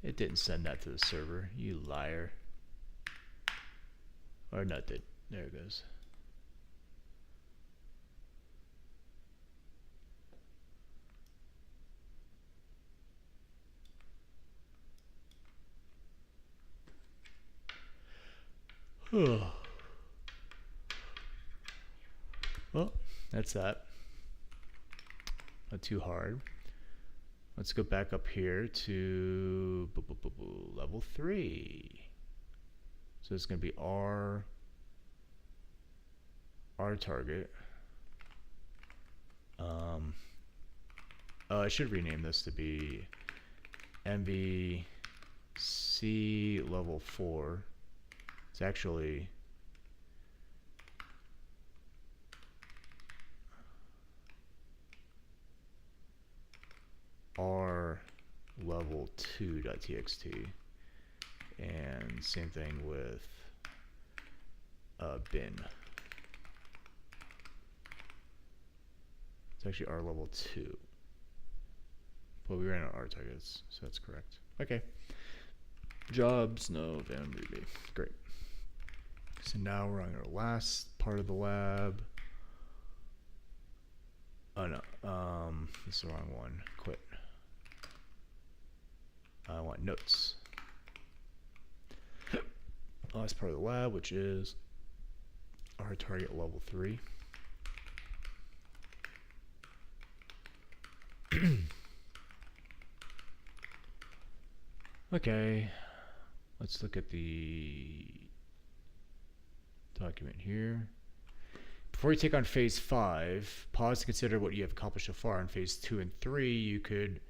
It didn't send that to the server, you liar. Or no, it did. There it goes. Well, that's that. Not too hard. Let's go back up here to level 3. So it's going to be our target. I should rename this to be MVC level 4. It's actually R level 2.txt, and same thing with bin. It's actually R level 2, but we ran out R targets, so that's correct. Okay. Jobs, no, Van Ruby. Great. So now we're on our last part of the lab. Oh no, this is the wrong one. Quit. I want notes. Last part of the lab, which is our target level 3. Okay, let's look at the document here. Before you take on phase 5, pause to consider what you have accomplished so far. In phase 2 and 3, you could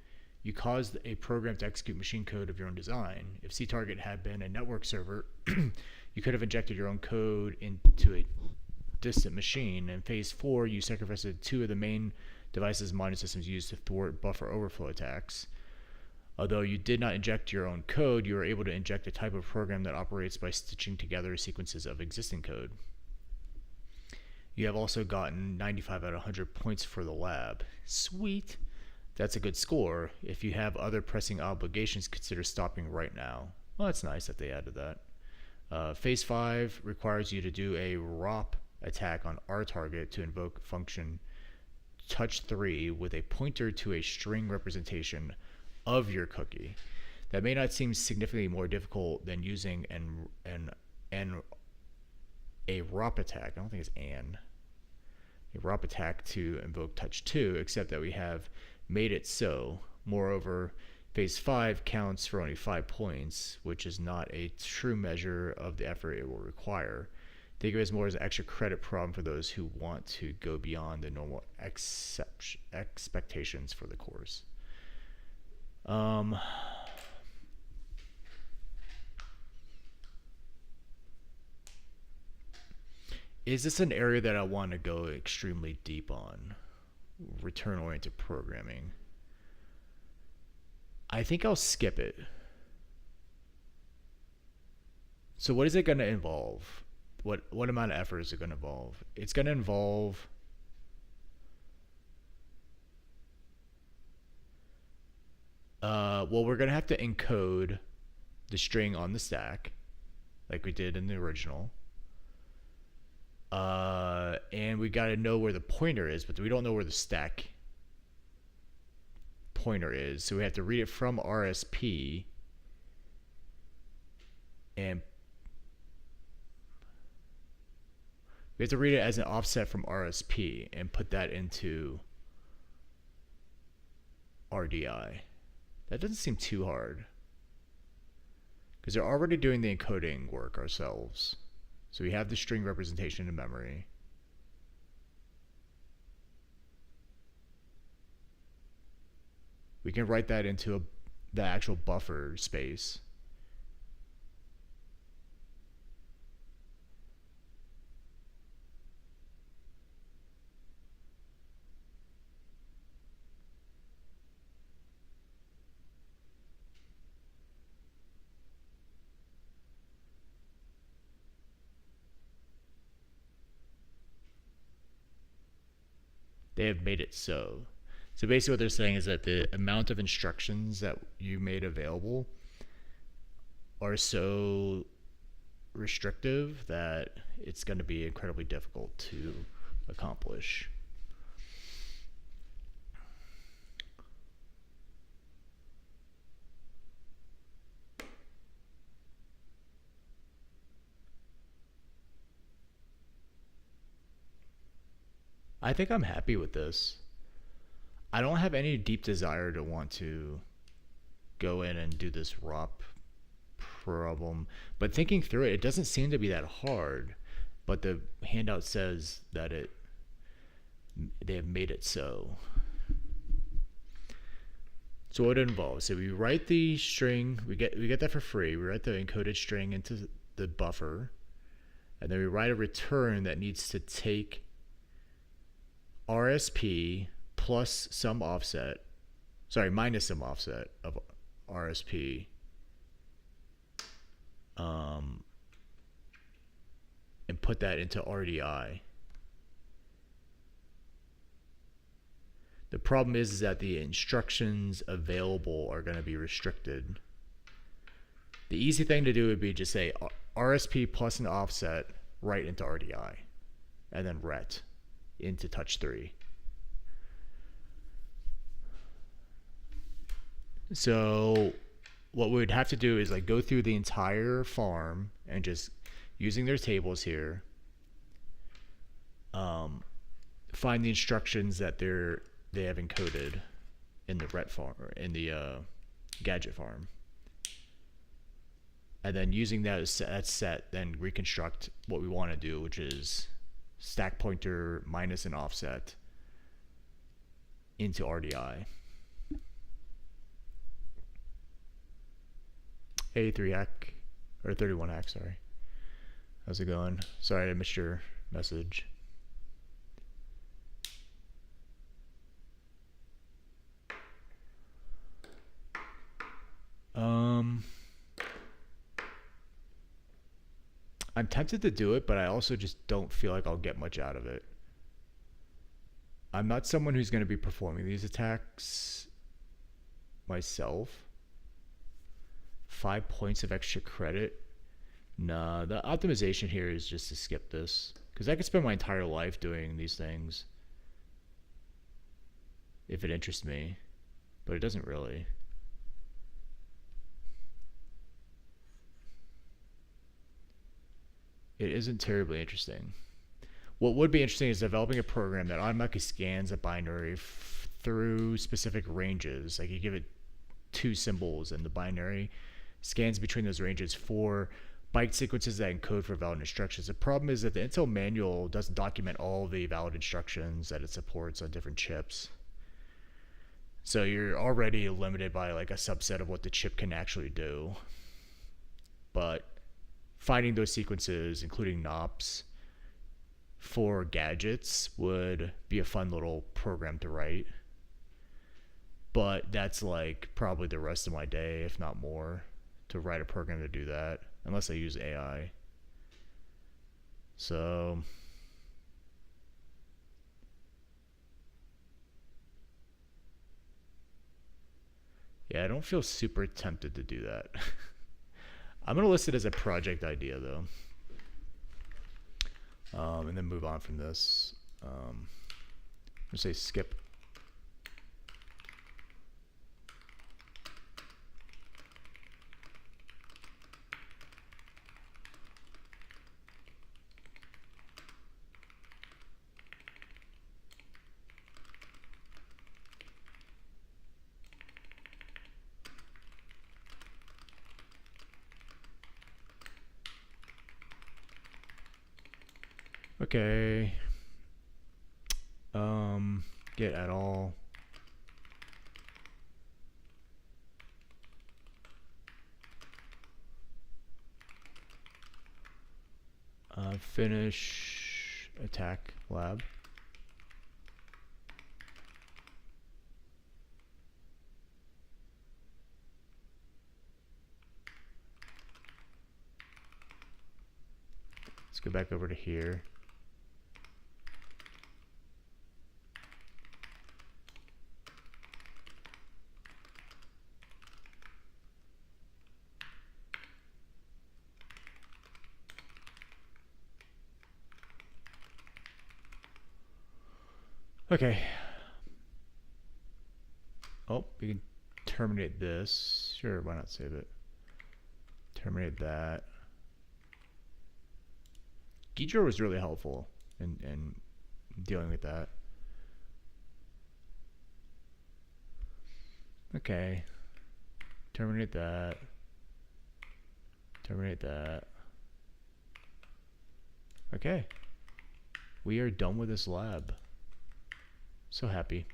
you caused a program to execute machine code of your own design. If ctarget had been a network server, you could have injected your own code into a distant machine. In phase 4, you sacrificed 2 of the main devices mining systems used to thwart buffer overflow attacks. Although you did not inject your own code, you were able to inject a type of program that operates by stitching together sequences of existing code. You have also gotten 95 out of 100 points for the lab. Sweet. That's a good score. If you have other pressing obligations, consider stopping right now. Well, that's nice that they added that. Phase 5 requires you to do a ROP attack on our target to invoke function touch 3 with a pointer to a string representation of your cookie. That may not seem significantly more difficult than using a ROP attack. I don't think it's a ROP attack to invoke touch 2, except that we have made it so. Moreover, phase 5 counts for only 5 points, which is not a true measure of the effort it will require. Think of it as more as an extra credit problem for those who want to go beyond the normal expectations for the course. Is this an area that I want to go extremely deep on? Return-oriented programming. I think I'll skip it. So what is it going to involve? What amount of effort is it going to involve? It's going to involve well, we're going to have to encode the string on the stack like we did in the original. And we got to know where the pointer is, but we don't know where the stack pointer is. So we have to read it from RSP and we have to read it as an offset from RSP and put that into RDI. That doesn't seem too hard because they're already doing the encoding work ourselves. So we have the string representation in memory. We can write that into the actual buffer space. They have made it so. So basically what they're saying is that the amount of instructions that you made available are so restrictive that it's going to be incredibly difficult to accomplish. I think I'm happy with this. I don't have any deep desire to want to go in and do this ROP problem, but thinking through it, it doesn't seem to be that hard. But the handout says that they have made it so. So what it involves? So we write the string. We get that for free. We write the encoded string into the buffer, and then we write a return that needs to take RSP plus some offset, minus some offset of RSP, and put that into RDI. The problem is that the instructions available are going to be restricted. The easy thing to do would be just say RSP plus an offset right into RDI, and then ret into touch 3. So what we would have to do is like go through the entire farm and just using their tables here, find the instructions that they have encoded in the ret farm or in the gadget farm, and then using that set, then reconstruct what we want to do, which is stack pointer minus an offset into RDI. A3 hack, or 31 hack, sorry. How's it going? Sorry I missed your message. I'm tempted to do it, but I also just don't feel like I'll get much out of it. I'm not someone who's going to be performing these attacks myself. 5 points of extra credit. Nah, the optimization here is just to skip this, because I could spend my entire life doing these things if it interests me, but it doesn't really. It isn't terribly interesting. What would be interesting is developing a program that automatically scans a binary through specific ranges. Like you give it 2 symbols, and the binary scans between those ranges for byte sequences that encode for valid instructions. The problem is that the Intel manual doesn't document all the valid instructions that it supports on different chips. So you're already limited by like a subset of what the chip can actually do. But finding those sequences, including NOPs, for gadgets would be a fun little program to write. But that's like probably the rest of my day, if not more, to write a program to do that, unless I use AI. So yeah, I don't feel super tempted to do that. I'm going to list it as a project idea, though. And then move on from this. I'm going to say skip. Okay. Get at all. Finish attack lab. Let's go back over to here. Okay. Oh, we can terminate this. Sure, why not save it? Terminate that. Gidro was really helpful in dealing with that. Okay. Terminate that. Terminate that. Okay. We are done with this lab. So happy.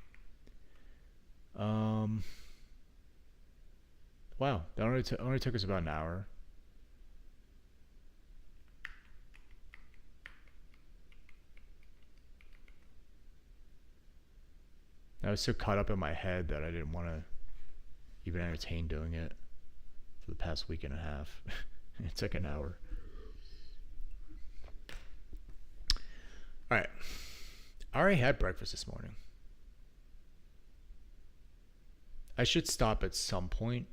Wow, that only took us about an hour. I was so caught up in my head that I didn't want to even entertain doing it for the past week and a half. It took an hour. All right. I already had breakfast this morning. I should stop at some point.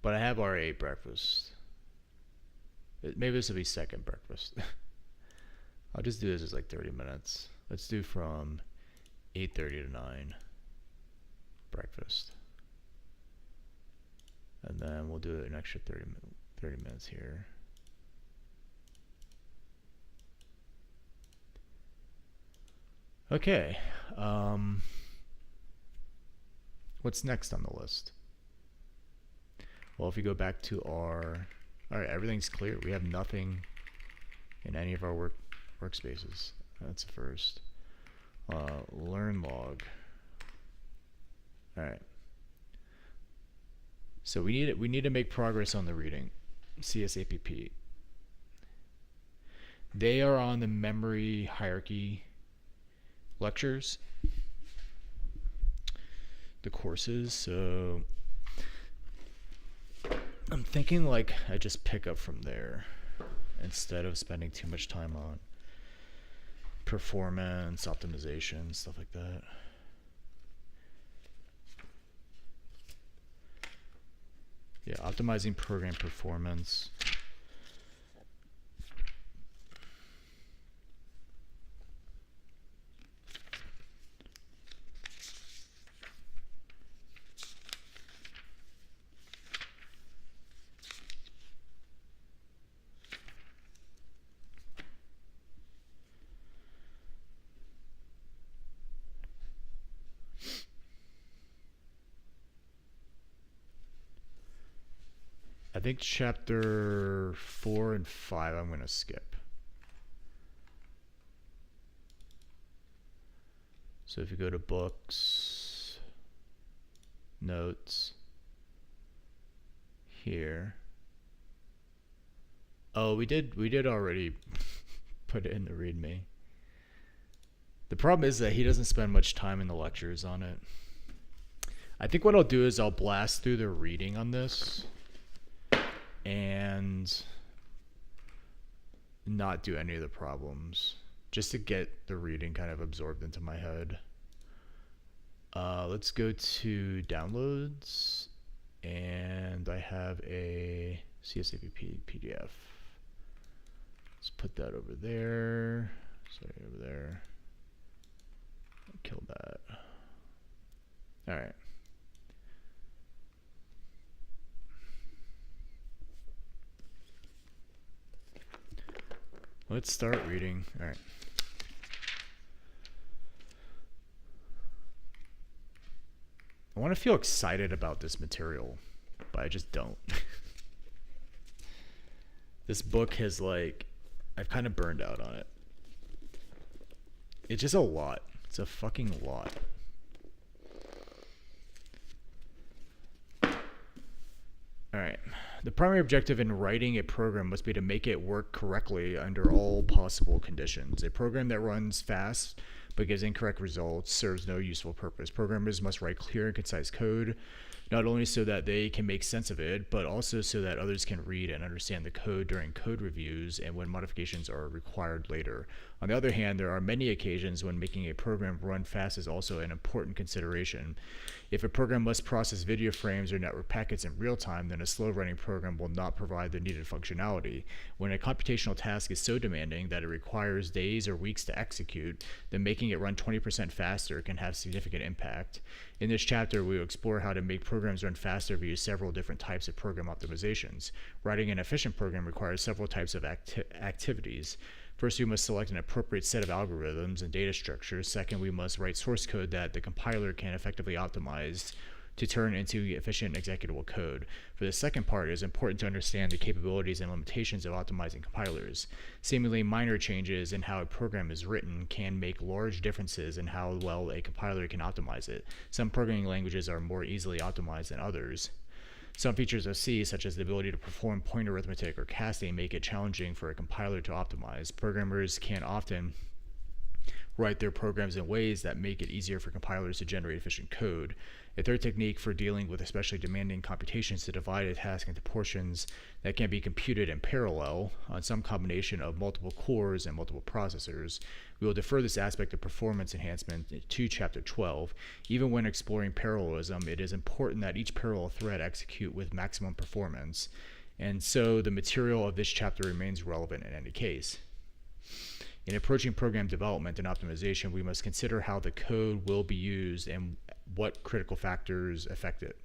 But I have already ate breakfast. Maybe this will be second breakfast. I'll just do this as like 30 minutes. Let's do from 8:30 to 9 breakfast. And then we'll do an extra 30 minutes here. Okay. What's next on the list? Well, if we go back to our... Alright, everything's clear. We have nothing in any of our workspaces. That's the first. Learn log. Alright. So we need to make progress on the reading. CSAPP. They are on the memory hierarchy lectures, the courses. So I'm thinking like I just pick up from there instead of spending too much time on performance, optimization, stuff like that. Yeah, optimizing program performance. I think chapter 4 and 5 I'm going to skip. So if you go to books, notes, here. Oh, we did already put it in the README. The problem is that he doesn't spend much time in the lectures on it. I think what I'll do is I'll blast through the reading on this and not do any of the problems, just to get the reading kind of absorbed into my head. Let's go to downloads, and I have a CSAPP PDF. Let's put that over there. Sorry, over there. Kill that. All right. Let's start reading. All right. I want to feel excited about this material, but I just don't. This book has I've kind of burned out on it. It's just a lot. It's a fucking lot. All right. The primary objective in writing a program must be to make it work correctly under all possible conditions. A program that runs fast but gives incorrect results serves no useful purpose. Programmers must write clear and concise code, not only so that they can make sense of it, but also so that others can read and understand the code during code reviews and when modifications are required later. On the other hand, there are many occasions when making a program run fast is also an important consideration. If a program must process video frames or network packets in real time, then a slow-running program will not provide the needed functionality. When a computational task is so demanding that it requires days or weeks to execute, then making it run 20% faster can have significant impact. In this chapter, we will explore how to make programs run faster via several different types of program optimizations. Writing an efficient program requires several types of activities. First, we must select an appropriate set of algorithms and data structures. Second, we must write source code that the compiler can effectively optimize to turn into efficient executable code. For the second part, it is important to understand the capabilities and limitations of optimizing compilers. Seemingly minor changes in how a program is written can make large differences in how well a compiler can optimize it. Some programming languages are more easily optimized than others. Some features of C, such as the ability to perform point arithmetic or casting, make it challenging for a compiler to optimize. Programmers can often write their programs in ways that make it easier for compilers to generate efficient code. A third technique for dealing with especially demanding computations is to divide a task into portions that can be computed in parallel on some combination of multiple cores and multiple processors. We will defer this aspect of performance enhancement to Chapter 12. Even when exploring parallelism, it is important that each parallel thread execute with maximum performance, and so the material of this chapter remains relevant in any case. In approaching program development and optimization, we must consider how the code will be used and what critical factors affect it.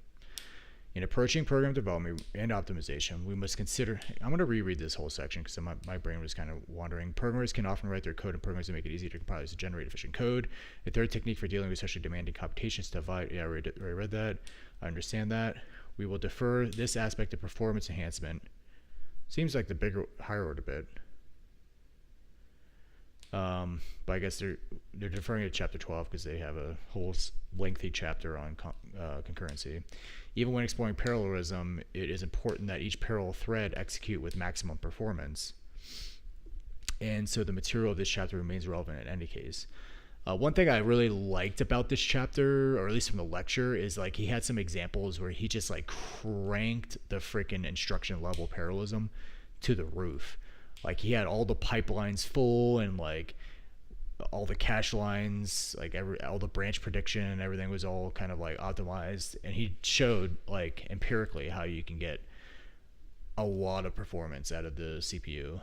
In approaching program development and optimization, we must consider, I'm going to reread this whole section because my brain was kind of wandering. Programmers can often write their code in programs to make it easier to compilers to generate efficient code. A third technique for dealing with especially demanding computations to divide, I already read that. I understand that. We will defer this aspect of performance enhancement. Seems like the higher order bit. But I guess they're deferring to chapter 12 because they have a whole lengthy chapter on concurrency. Even when exploring parallelism, it is important that each parallel thread execute with maximum performance. And so the material of this chapter remains relevant in any case. One thing I really liked about this chapter, or at least from the lecture, is like he had some examples where he just like cranked the freaking instruction level parallelism to the roof. Like he had all the pipelines full and like all the cache lines, like all the branch prediction and everything was all kind of like optimized. And he showed like empirically how you can get a lot of performance out of the CPU.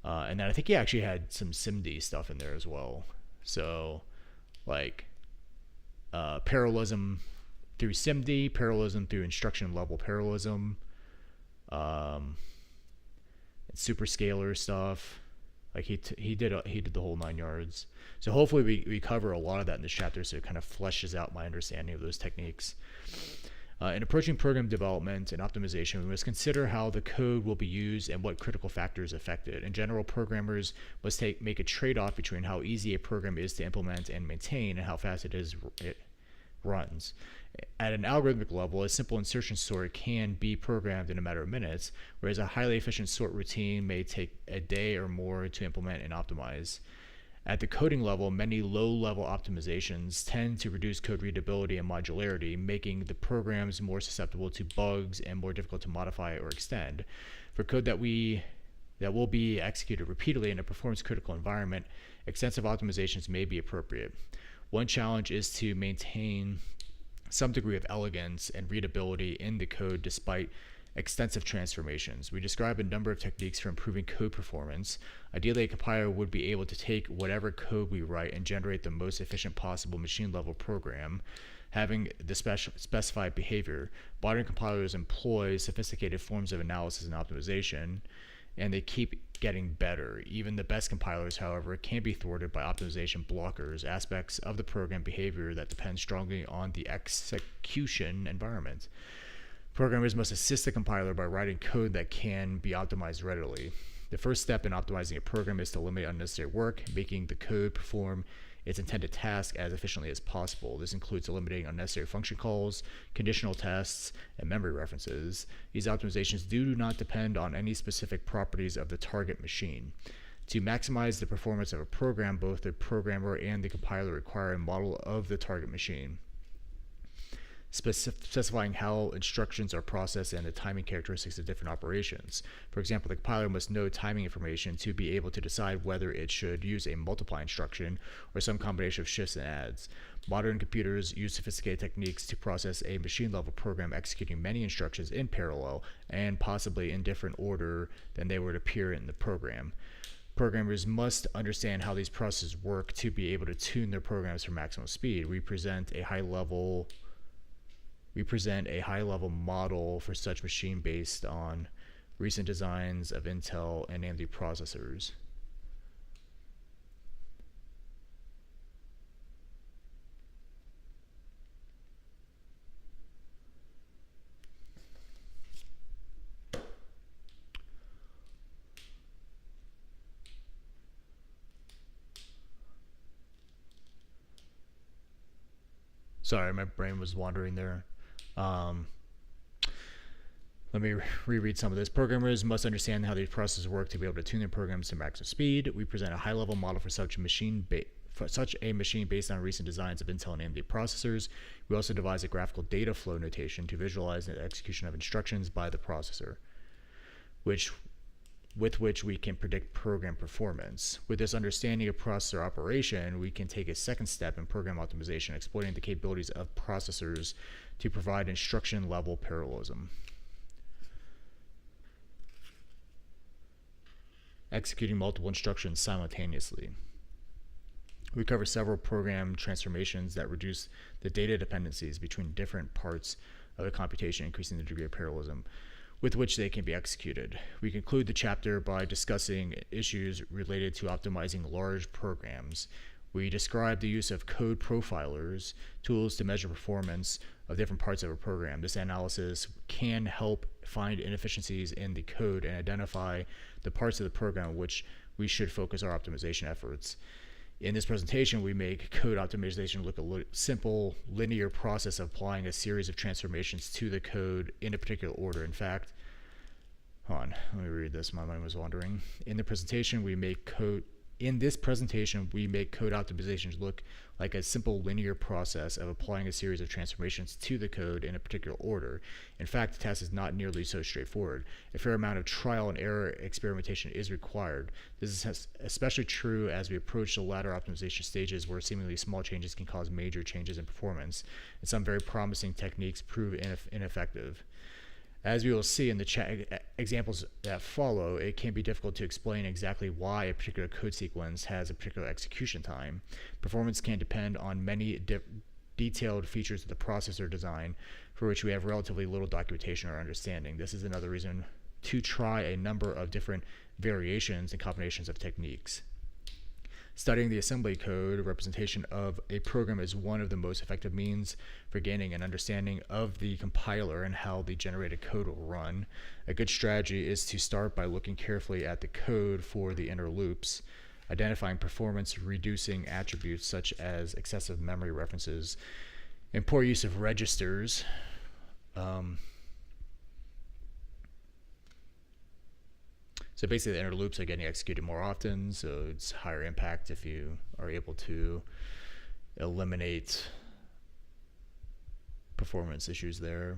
And then I think he actually had some SIMD stuff in there as well. So like parallelism through SIMD, parallelism through instruction level parallelism, superscalar stuff. Like he did the whole 9 yards. So hopefully we cover a lot of that in this chapter, so it kind of fleshes out my understanding of those techniques. In approaching program development and optimization, we must consider how the code will be used and what critical factors affect it. In general, programmers must make a trade-off between how easy a program is to implement and maintain and how fast it runs. At an algorithmic level, a simple insertion sort can be programmed in a matter of minutes, whereas a highly efficient sort routine may take a day or more to implement and optimize. At the coding level, many low-level optimizations tend to reduce code readability and modularity, making the programs more susceptible to bugs and more difficult to modify or extend. For code that will be executed repeatedly in a performance-critical environment, extensive optimizations may be appropriate. One challenge is to maintain some degree of elegance and readability in the code despite extensive transformations. We describe a number of techniques for improving code performance. Ideally, a compiler would be able to take whatever code we write and generate the most efficient possible machine-level program, having the specified behavior. Modern compilers employ sophisticated forms of analysis and optimization, and they keep getting better. Even the best compilers, however, can be thwarted by optimization blockers, aspects of the program behavior that depend strongly on the execution environment. Programmers must assist the compiler by writing code that can be optimized readily. The first step in optimizing a program is to eliminate unnecessary work, making the code perform its intended task as efficiently as possible. This includes eliminating unnecessary function calls, conditional tests, and memory references. These optimizations do not depend on any specific properties of the target machine. To maximize the performance of a program, both the programmer and the compiler require a model of the target machine, specifying how instructions are processed and the timing characteristics of different operations. For example, the compiler must know timing information to be able to decide whether it should use a multiply instruction or some combination of shifts and adds. Modern computers use sophisticated techniques to process a machine-level program executing many instructions in parallel and possibly in different order than they would appear in the program. Programmers must understand how these processes work to be able to tune their programs for maximum speed. We present a high-level model for such machine based on recent designs of Intel and AMD processors. Sorry, my brain was wandering there. Let me reread some of this. Programmers must understand how these processes work to be able to tune their programs to maximum speed. We present a high-level model for such a machine based on recent designs of Intel and AMD processors. We also devise a graphical data flow notation to visualize the execution of instructions by the processor, with which we can predict program performance. With this understanding of processor operation, we can take a second step in program optimization, exploiting the capabilities of processors to provide instruction-level parallelism. Executing multiple instructions simultaneously. We cover several program transformations that reduce the data dependencies between different parts of the computation, increasing the degree of parallelism with which they can be executed. We conclude the chapter by discussing issues related to optimizing large programs. We describe the use of code profilers, tools to measure performance of different parts of a program. This analysis can help find inefficiencies in the code and identify the parts of the program which we should focus our optimization efforts. In this presentation, we make code optimization look a simple, linear process of applying a series of transformations to the code in a particular order. In fact, hold on, let me read this. My mind was wandering. In this presentation, we make code optimizations look like a simple linear process of applying a series of transformations to the code in a particular order. In fact, the task is not nearly so straightforward. A fair amount of trial and error experimentation is required. This is especially true as we approach the latter optimization stages, where seemingly small changes can cause major changes in performance, and some very promising techniques prove ineffective. As we will see in the examples that follow, it can be difficult to explain exactly why a particular code sequence has a particular execution time. Performance can depend on many detailed features of the processor design for which we have relatively little documentation or understanding. This is another reason to try a number of different variations and combinations of techniques. Studying the assembly code representation of a program is one of the most effective means for gaining an understanding of the compiler and how the generated code will run. A good strategy is to start by looking carefully at the code for the inner loops, identifying performance reducing attributes such as excessive memory references and poor use of registers. So basically the inner loops are getting executed more often, so it's higher impact if you are able to eliminate performance issues there.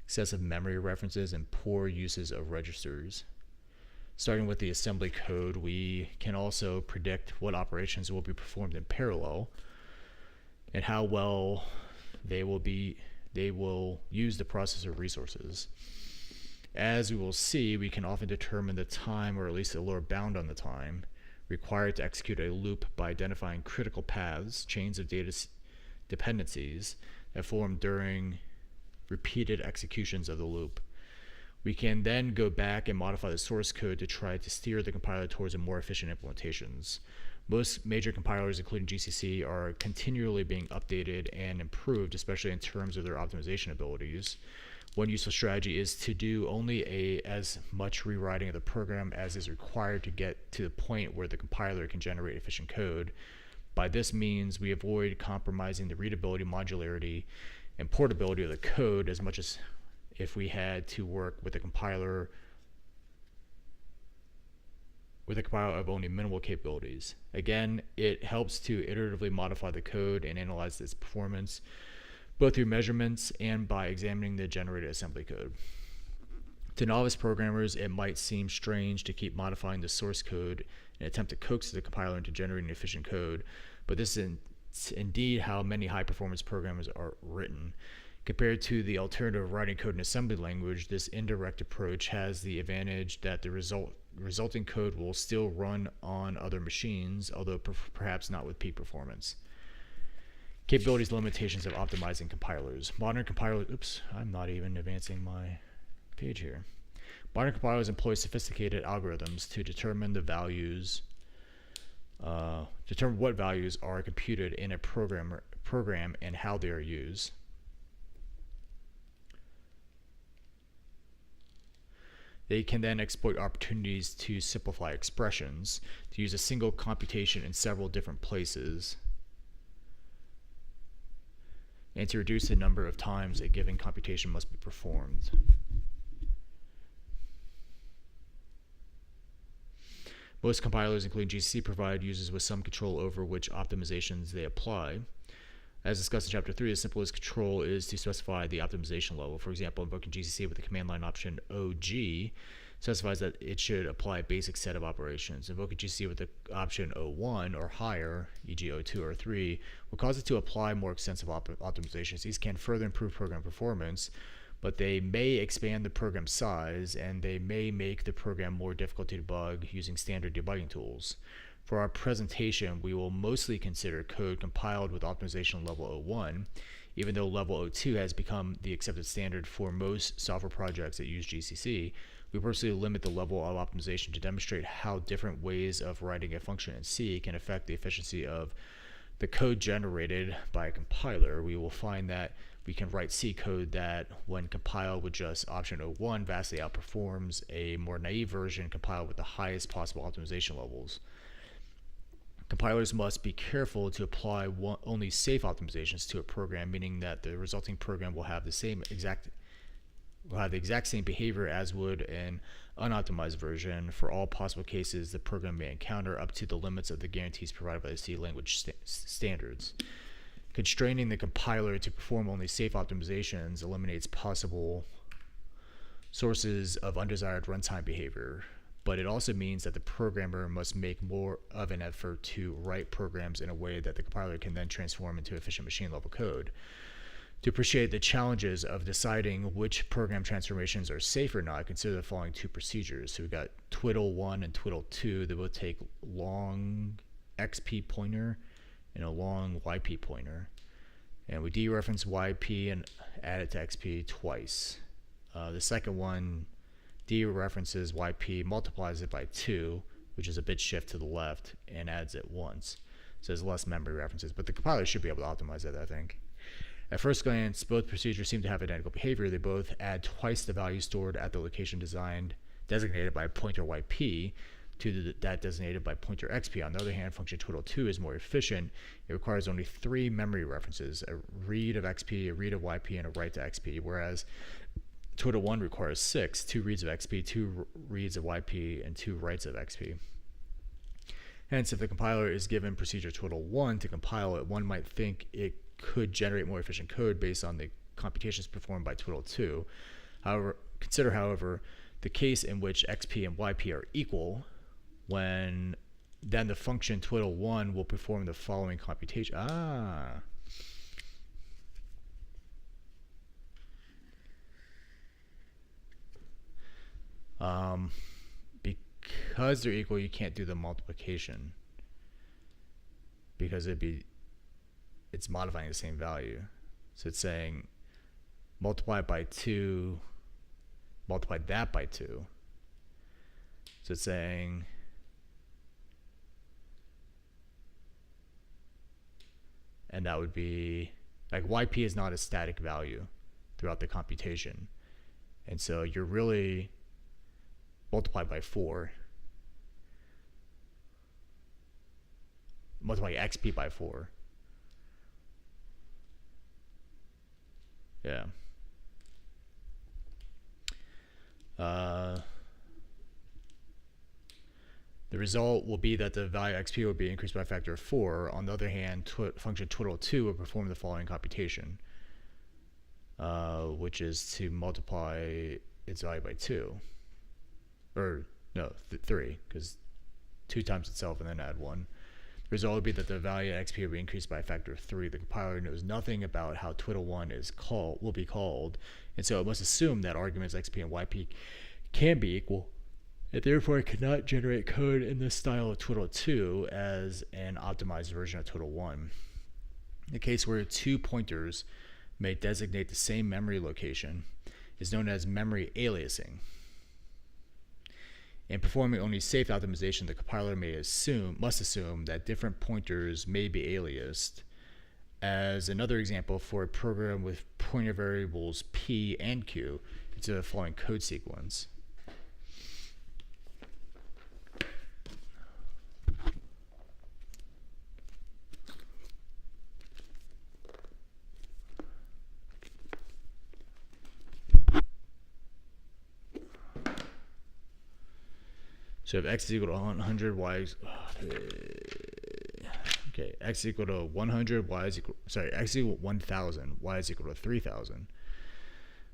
Excessive memory references and poor uses of registers. Starting with the assembly code, we can also predict what operations will be performed in parallel and how well they will use the processor resources. As we will see, we can often determine the time, or at least a lower bound on the time, required to execute a loop by identifying critical paths, chains of data dependencies that form during repeated executions of the loop. We can then go back and modify the source code to try to steer the compiler towards a more efficient implementations. Most major compilers, including GCC, are continually being updated and improved, especially in terms of their optimization abilities. One useful strategy is to do only as much rewriting of the program as is required to get to the point where the compiler can generate efficient code. By this means, we avoid compromising the readability, modularity, and portability of the code as much as if we had to work with a compiler of only minimal capabilities. Again, it helps to iteratively modify the code and analyze its performance, both through measurements and by examining the generated assembly code. To novice programmers, it might seem strange to keep modifying the source code and attempt to coax the compiler into generating efficient code, but this is indeed how many high-performance programs are written. Compared to the alternative of writing code in assembly language, this indirect approach has the advantage that the resulting code will still run on other machines, although perhaps not with peak performance. Capabilities, limitations of optimizing compilers. Modern compilers, I'm not even advancing my page here. Modern compilers employ sophisticated algorithms to determine what values are computed in a program and how they are used. They can then exploit opportunities to simplify expressions, to use a single computation in several different places, and to reduce the number of times a given computation must be performed. Most compilers, including GCC, provide users with some control over which optimizations they apply. As discussed in Chapter 3, the simplest control is to specify the optimization level. For example, invoking GCC with the command line option OG specifies that it should apply a basic set of operations. Invoking GCC with the option O1 or higher, e.g. O2 or 3, will cause it to apply more extensive optimizations. These can further improve program performance, but they may expand the program size and they may make the program more difficult to debug using standard debugging tools. For our presentation, we will mostly consider code compiled with optimization level O1, even though level O2 has become the accepted standard for most software projects that use GCC. We purposely limit the level of optimization to demonstrate how different ways of writing a function in C can affect the efficiency of the code generated by a compiler. We will find that we can write C code that, when compiled with just option 01, vastly outperforms a more naive version compiled with the highest possible optimization levels. Compilers must be careful to apply only safe optimizations to a program, meaning that the resulting program will have the exact same behavior as would an unoptimized version for all possible cases the program may encounter, up to the limits of the guarantees provided by the C language standards. Constraining the compiler to perform only safe optimizations eliminates possible sources of undesired runtime behavior, but it also means that the programmer must make more of an effort to write programs in a way that the compiler can then transform into efficient machine-level code. To appreciate the challenges of deciding which program transformations are safe or not, consider the following two procedures. So we've got twiddle1 and twiddle2. They both take long XP pointer and a long YP pointer. And we dereference YP and add it to XP twice. The second one dereferences YP, multiplies it by 2, which is a bit shift to the left, and adds it once. So there's less memory references, but the compiler should be able to optimize that, I think. At first glance, both procedures seem to have identical behavior. They both add twice the value stored at the location designated by pointer YP to that designated by pointer XP. On the other hand, function twiddle2 is more efficient. It requires only 3 memory references: a read of XP, a read of YP, and a write to XP, whereas twiddle1 requires 6: 2 reads of XP, 2 reads of YP, and 2 writes of XP. Hence, if the compiler is given procedure twiddle1 to compile it, one might think it could generate more efficient code based on the computations performed by twiddle2. Consider, however, the case in which XP and YP are equal, when then the function twiddle1 will perform the following computation. Because they're equal, you can't do the multiplication, because it's modifying the same value. So it's saying multiply by 2, multiply that by 2. So it's saying and that would be like YP is not a static value throughout the computation, and so you're really multiply by 4, multiply XP by 4. Yeah. The result will be that the value XP will be increased by a factor of 4. On the other hand, function twiddle2 will perform the following computation, which is to multiply its value by 2. Or, no, 3, because 2 times itself and then add 1. The result would be that the value XP will be increased by a factor of 3. The compiler knows nothing about how twiddle1 will be called, and so it must assume that arguments XP and YP can be equal. It therefore cannot generate code in the style of twiddle2 as an optimized version of twiddle1. The case where 2 pointers may designate the same memory location is known as memory aliasing. In performing only safe optimization, the compiler must assume that different pointers may be aliased. As another example, for a program with pointer variables p and q, consider the following code sequence. So if x is equal to 100, y is x is equal to 100, x is equal to 1,000, y is equal to 3,000.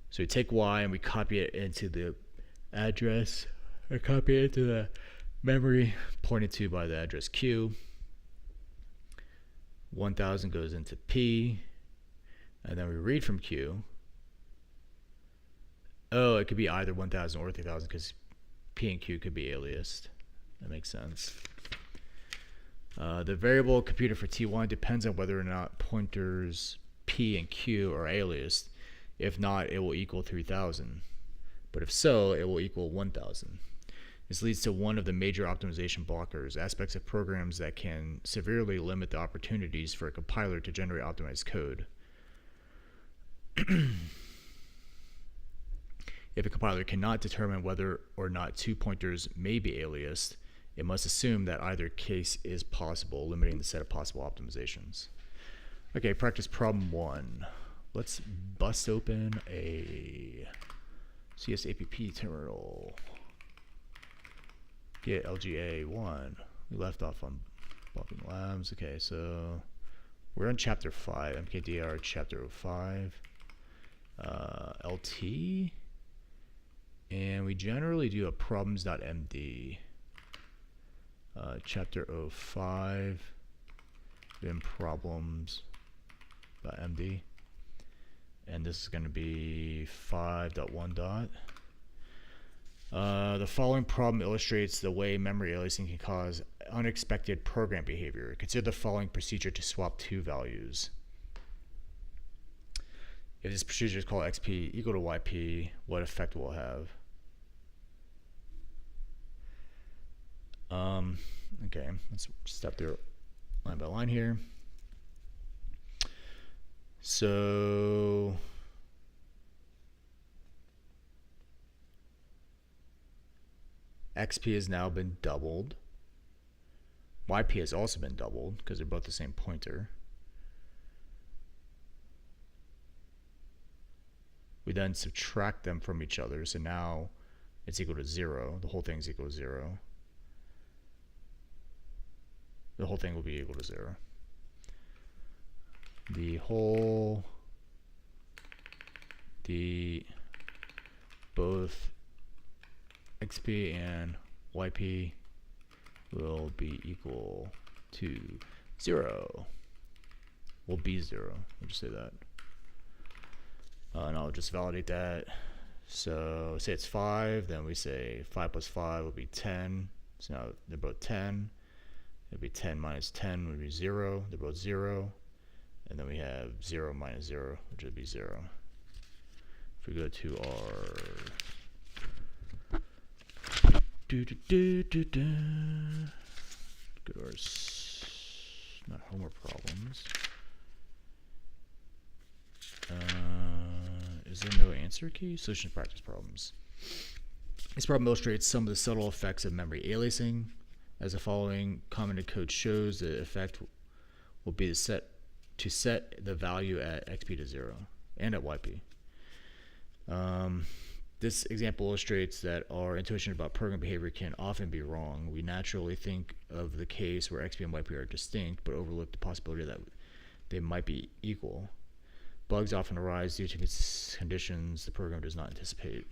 So we take y and we copy it into the address, or copy it into the memory pointed to by the address q. 1,000 goes into p, and then we read from q. Oh, it could be either 1,000 or 3,000 because P and Q could be aliased. That makes sense. The variable computed for T1 depends on whether or not pointers P and Q are aliased. If not, it will equal 3,000. but if so, it will equal 1000. This leads to one of the major optimization blockers, aspects of programs that can severely limit the opportunities for a compiler to generate optimized code. If a compiler cannot determine whether or not two pointers may be aliased, it must assume that either case is possible, limiting the set of possible optimizations. Okay, practice problem 1. Let's bust open a CSAPP terminal. Get LGA1. We left off on Bumping Labs. Okay, so we're on chapter 5, MKDR chapter 5, LT, and we generally do a problems.md. Chapter 05, then problems.md, and this is going to be 5.1. The following problem illustrates the way memory aliasing can cause unexpected program behavior. Consider the following procedure to swap two values. If this procedure is called XP equal to YP, what effect will it have? Okay, let's step through line by line here. So XP has now been doubled. YP has also been doubled because they're both the same pointer. We then subtract them from each other, so now it's equal to 0. The whole thing is equal to 0. The whole thing will be equal to 0. Both XP and YP will be equal to 0. Will be 0. We'll just say that. And I'll just validate that. So say it's 5, then we say 5 plus 5 will be 10. So now they're both 10. It'd be 10 minus 10 would be 0. They're both 0. And then we have 0 minus 0, which would be 0. If we go to our go to our not homework problems. Is there no answer key? Solution to practice problems. This problem illustrates some of the subtle effects of memory aliasing. As the following commented code shows, the effect will be to set the value at XP to 0 and at YP. This example illustrates that our intuition about program behavior can often be wrong. We naturally think of the case where XP and YP are distinct, but overlook the possibility that they might be equal. Bugs often arise due to conditions the program does not anticipate.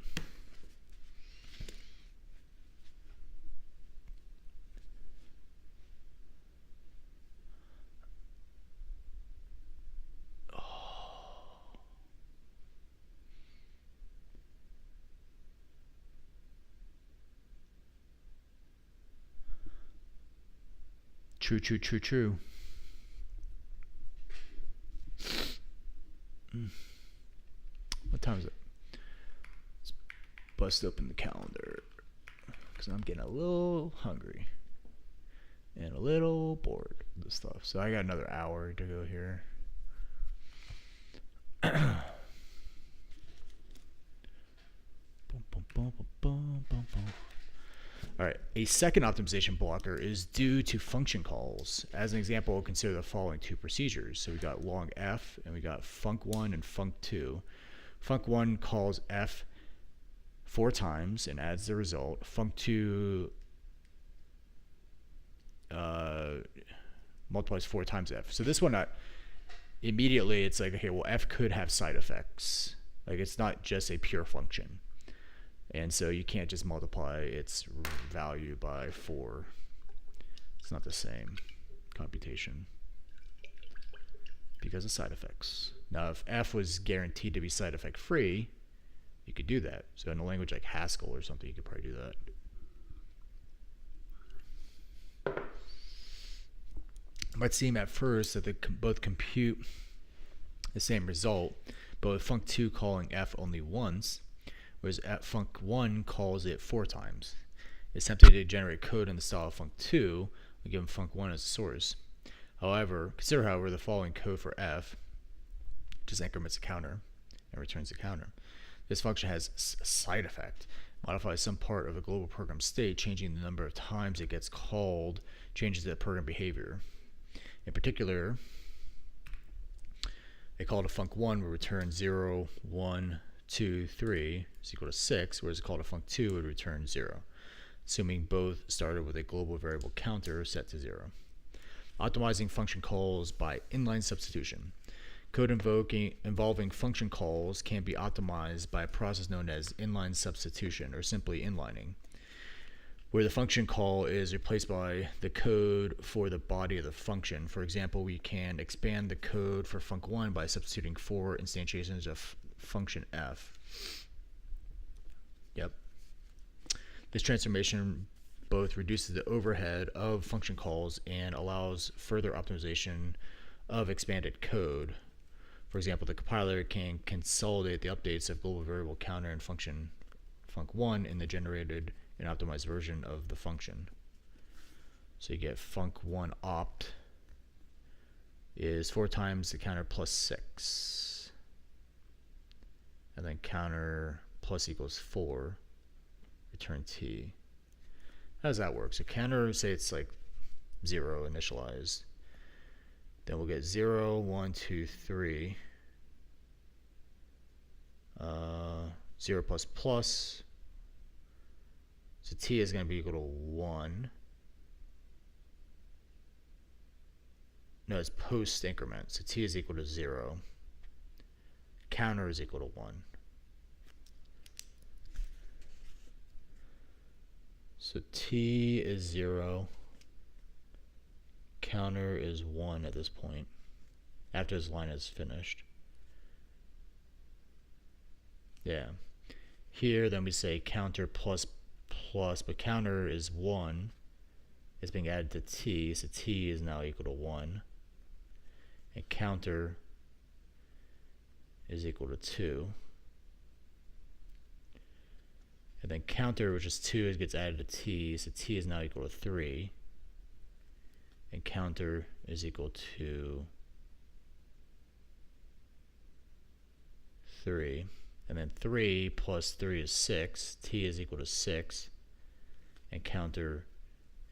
True. What time is it? Let's bust open the calendar because I'm getting a little hungry and a little bored of this stuff. So I got another hour to go here. All right, a second optimization blocker is due to function calls. As an example, we'll consider the following two procedures. So we got long f and we got func1 and func2. Func1 calls f 4 times and adds the result. Func2 multiplies 4 times f. So this one, immediately it's like, okay, well, f could have side effects. Like it's not just a pure function. And so you can't just multiply its value by 4. It's not the same computation because of side effects. Now, if f was guaranteed to be side effect free, you could do that. So in a language like Haskell or something, you could probably do that. It might seem at first that they both compute the same result, but with func2 calling f only once, whereas at func1 calls it 4 times. It's tempted to generate code in the style of func2 when given func1 as a source. Consider however the following code for f, just increments a counter and returns a counter. This function has a side effect. Modifies some part of a global program state, changing the number of times it gets called, changes the program behavior. In particular, a call to func1 will return 0, 1, 2, 3 is equal to 6, whereas a call to func2 would return 0, assuming both started with a global variable counter set to 0. Optimizing function calls by inline substitution. Code involving function calls can be optimized by a process known as inline substitution, or simply inlining, where the function call is replaced by the code for the body of the function. For example, we can expand the code for func1 by substituting 4 instantiations of function f. This transformation both reduces the overhead of function calls and allows further optimization of expanded code. For example, the compiler can consolidate the updates of global variable counter and function func1 in the generated and optimized version of the function. So you get func1 opt is 4 times the counter plus 6, and then counter plus equals 4, return t. How does that work? So counter, say it's like 0 initialized. Then we'll get 0, 1, 2, 3. 0 plus plus. So t is going to be equal to 1. No, it's post increment. So t is equal to 0. Counter is equal to 1. So t is 0. Counter is 1 at this point, after this line is finished. Here then we say counter plus plus, but counter is 1. It's being added to t, so t is now equal to 1. And counter is equal to 2. And then counter, which is 2, gets added to t, so t is now equal to 3. And counter is equal to 3. And then 3 plus 3 is 6. T is equal to 6. And counter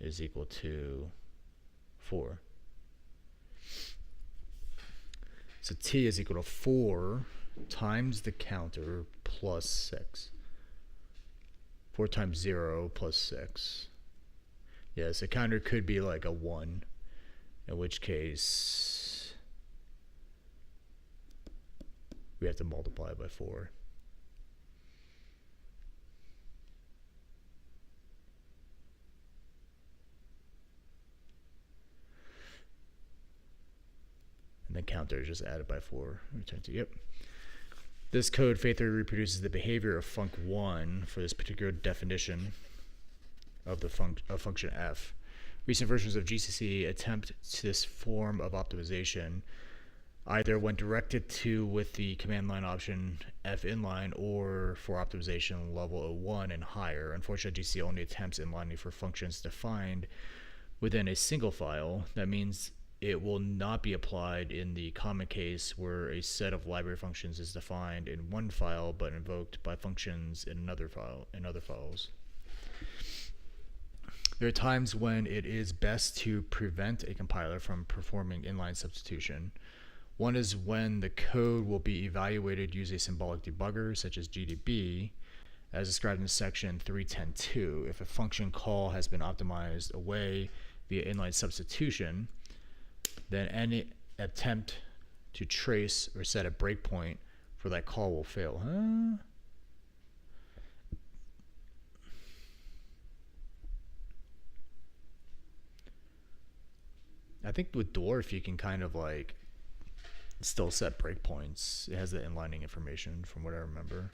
is equal to 4. So t is equal to 4 times the counter plus 6. 4 times 0 plus 6. Yeah, so counter could be like a 1, in which case we have to multiply it by 4. And then counter is just added by 4. Return to, yep. This code faithfully reproduces the behavior of func1 for this particular definition of the function f. Recent versions of GCC attempt this form of optimization either when directed to with the command line option f inline or for optimization level 01 and higher. Unfortunately, GCC only attempts inlining for functions defined within a single file. That means it will not be applied in the common case where a set of library functions is defined in one file but invoked by functions in another file, in other files. There are times when it is best to prevent a compiler from performing inline substitution. One is when the code will be evaluated using a symbolic debugger such as GDB, as described in section 310.2. If a function call has been optimized away via inline substitution, then any attempt to trace or set a breakpoint for that call will fail. I think with Dwarf you can kind of like still set breakpoints. It has the inlining information from what I remember.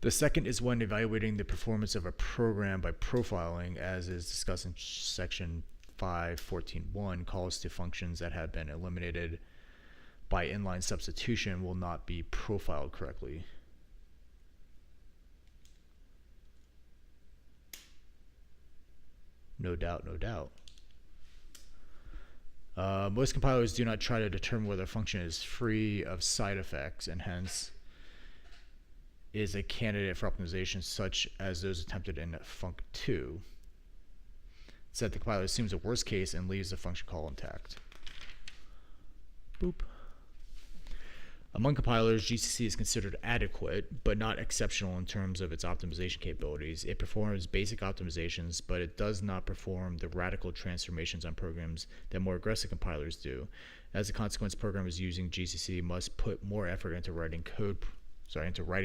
The second is when evaluating the performance of a program by profiling, as is discussed in section 5.14.1. Calls to functions that have been eliminated by inline substitution will not be profiled correctly. No doubt, no doubt. Most compilers do not try to determine whether a function is free of side effects and hence is a candidate for optimization, such as those attempted in func2. Instead, the compiler assumes the worst case and leaves the function call intact. Boop. Among compilers, GCC is considered adequate, but not exceptional in terms of its optimization capabilities. It performs basic optimizations, but it does not perform the radical transformations on programs that more aggressive compilers do. As a consequence, programmers using GCC must put more effort into writing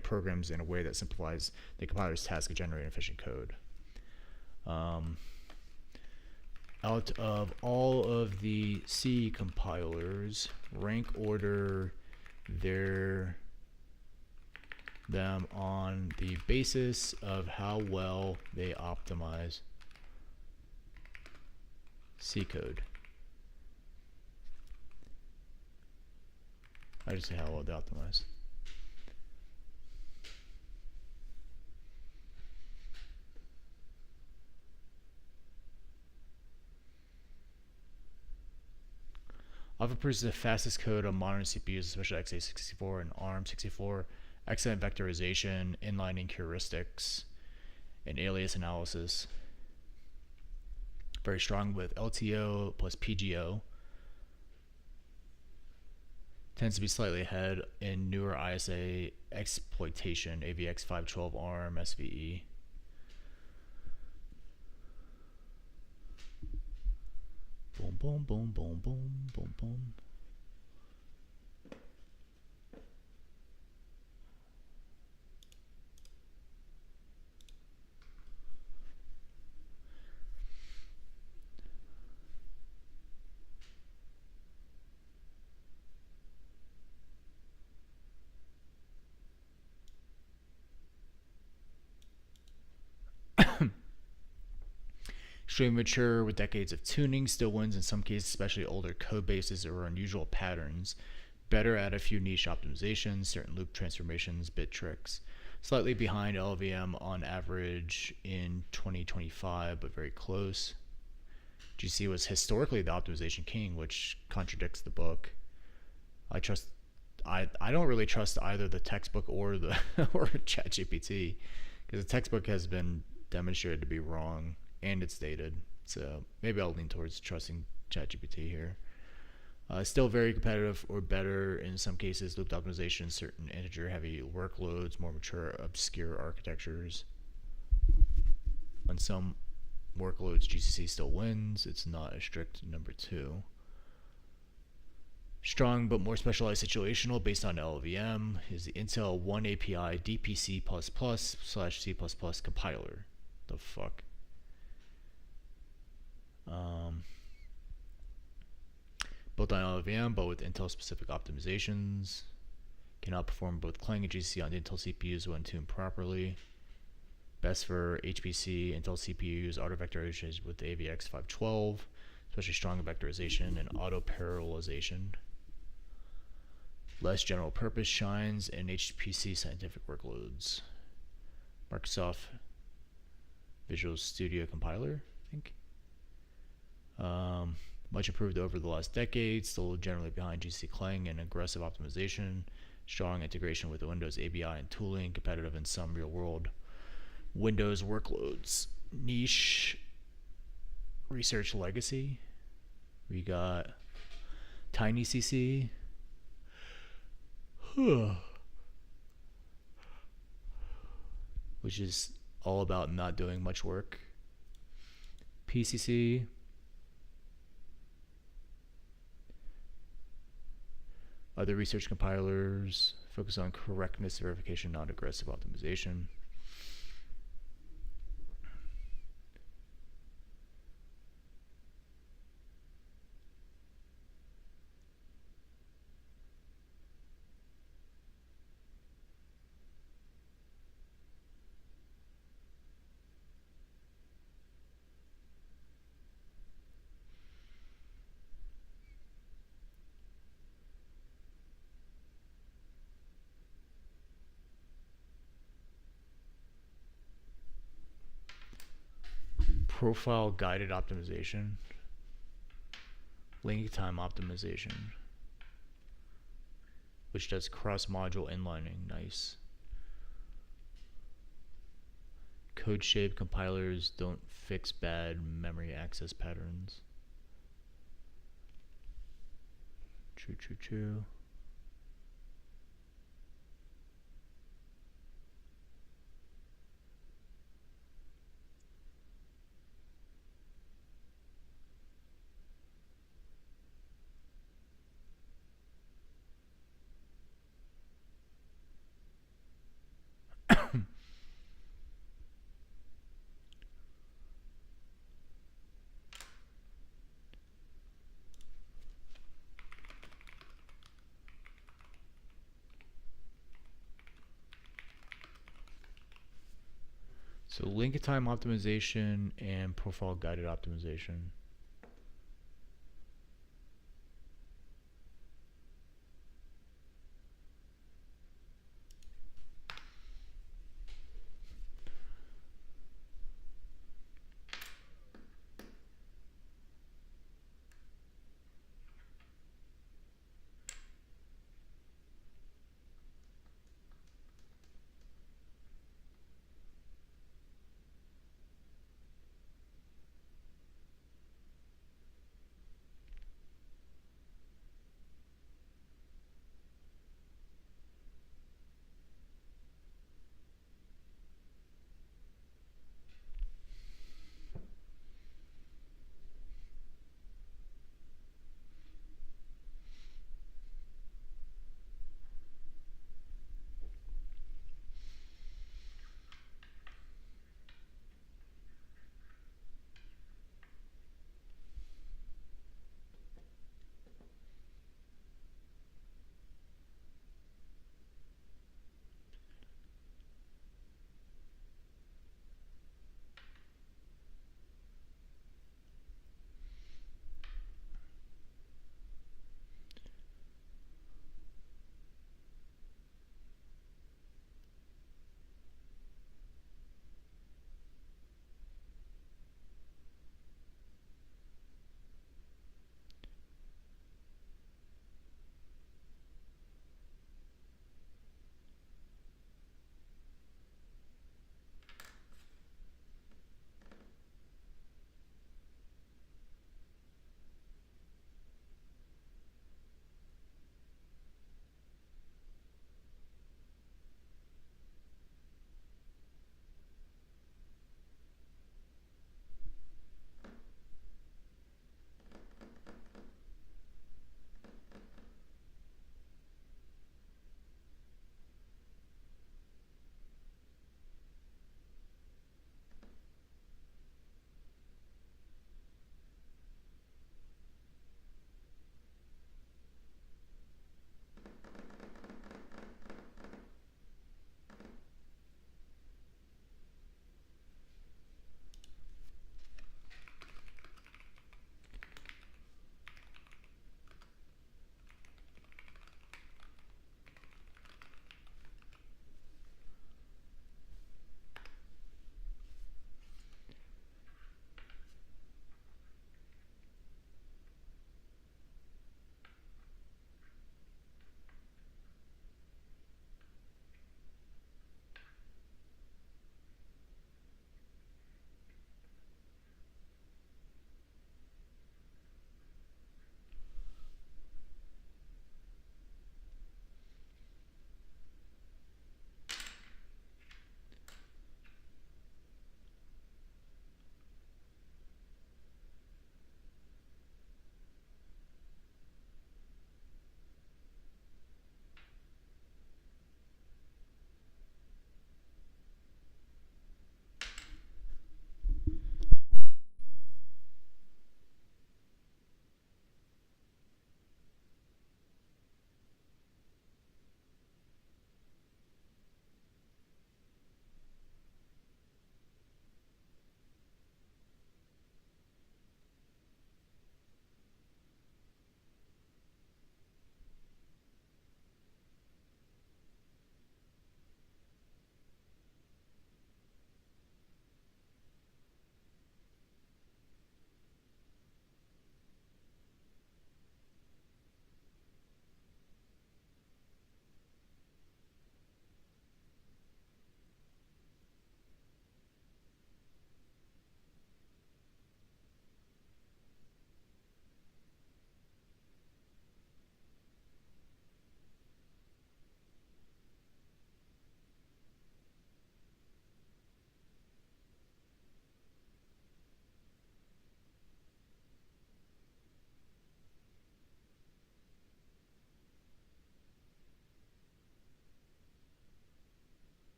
programs in a way that simplifies the compiler's task of generating efficient code. Out of all of the C compilers, rank order them on the basis of how well they optimize C code. I just say how well they optimize. Often produces the fastest code on modern CPUs, especially x86 and ARM64, excellent vectorization, inlining heuristics, and alias analysis. Very strong with LTO plus PGO. Tends to be slightly ahead in newer ISA exploitation, AVX 512 ARM SVE. Boom, boom, boom, boom, boom, boom, boom. Extremely mature with decades of tuning, still wins in some cases, especially older code bases or unusual patterns. Better at a few niche optimizations, certain loop transformations, bit tricks. Slightly behind LLVM on average in 2025, but very close. GC was historically the optimization king, which contradicts the book. I don't really trust either the textbook or the or ChatGPT, because the textbook has been demonstrated to be wrong. And it's dated, so maybe I'll lean towards trusting ChatGPT here. Still very competitive or better in some cases. Looped optimization, certain integer-heavy workloads, more mature, obscure architectures. On some workloads, GCC still wins. It's not a strict number 2. Strong but more specialized situational based on LLVM is the Intel 1 API DPC++/C++ compiler. The fuck? Built on LLVM, but with Intel-specific optimizations. Can outperform both Clang and GCC on Intel CPUs when tuned properly. Best for HPC, Intel CPUs, auto vectorization with the AVX 512, especially strong vectorization and auto parallelization. Less general purpose shines in HPC scientific workloads. Microsoft Visual Studio Compiler, I think. Much improved over the last decade, still generally behind GCC Clang in aggressive optimization, strong integration with the Windows ABI and tooling, competitive in some real-world Windows workloads. Niche research legacy. We got TinyCC. Which is all about not doing much work. PCC. Other research compilers focus on correctness verification, not aggressive optimization. profile guided optimization, link time optimization, which does cross module inlining. Nice. Code shape compilers don't fix bad memory access patterns. True, true, true. So link time optimization and profile guided optimization.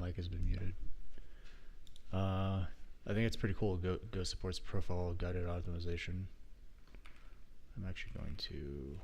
mic has been muted. I think it's pretty cool. Go supports profile guided optimization. I'm actually going to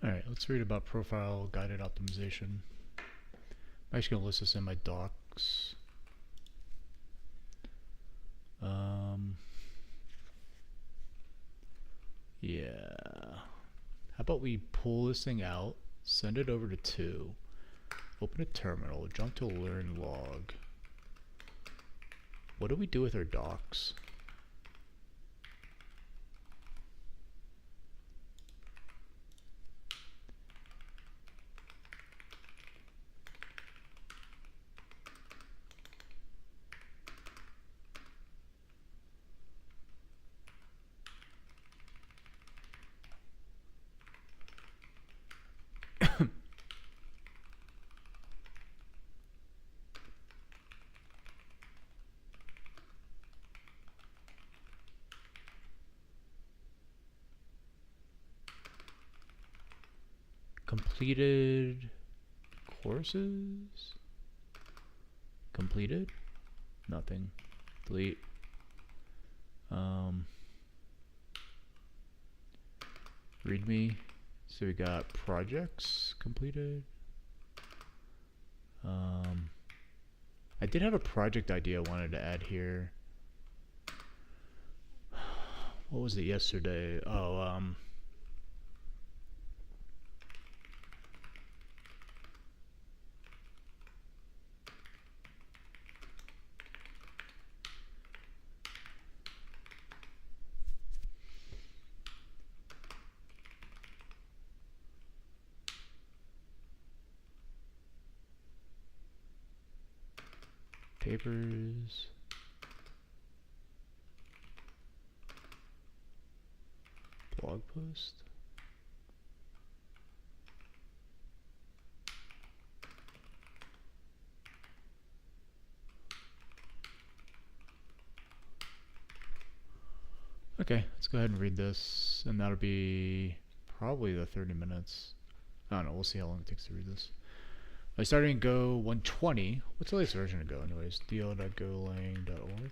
Alright, let's read about profile guided optimization. I'm actually going to list this in my docs. Yeah. How about we pull this thing out, send it over to 2, open a terminal, jump to learn log. What do we do with our docs? Completed courses? Completed? Nothing. Delete. README So we got projects completed. I did have a project idea I wanted to add here. What was it yesterday? Oh, papers. Blog post. Okay, let's go ahead and read this, and that'll be probably the 30 minutes. I don't know, we'll see how long it takes to read this. I started in Go 120. What's the latest version of Go anyways? dl.golang.org.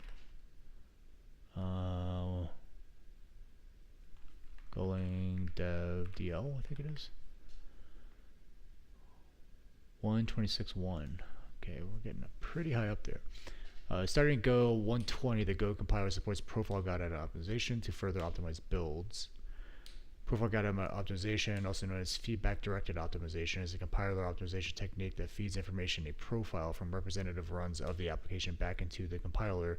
Golang dev DL, I think it is. 126.1. Okay, we're getting pretty high up there. Starting in Go 120, the Go compiler supports profile guided optimization to further optimize builds. Profile guided optimization, also known as feedback directed optimization, is a compiler optimization technique that feeds information in a profile from representative runs of the application back into the compiler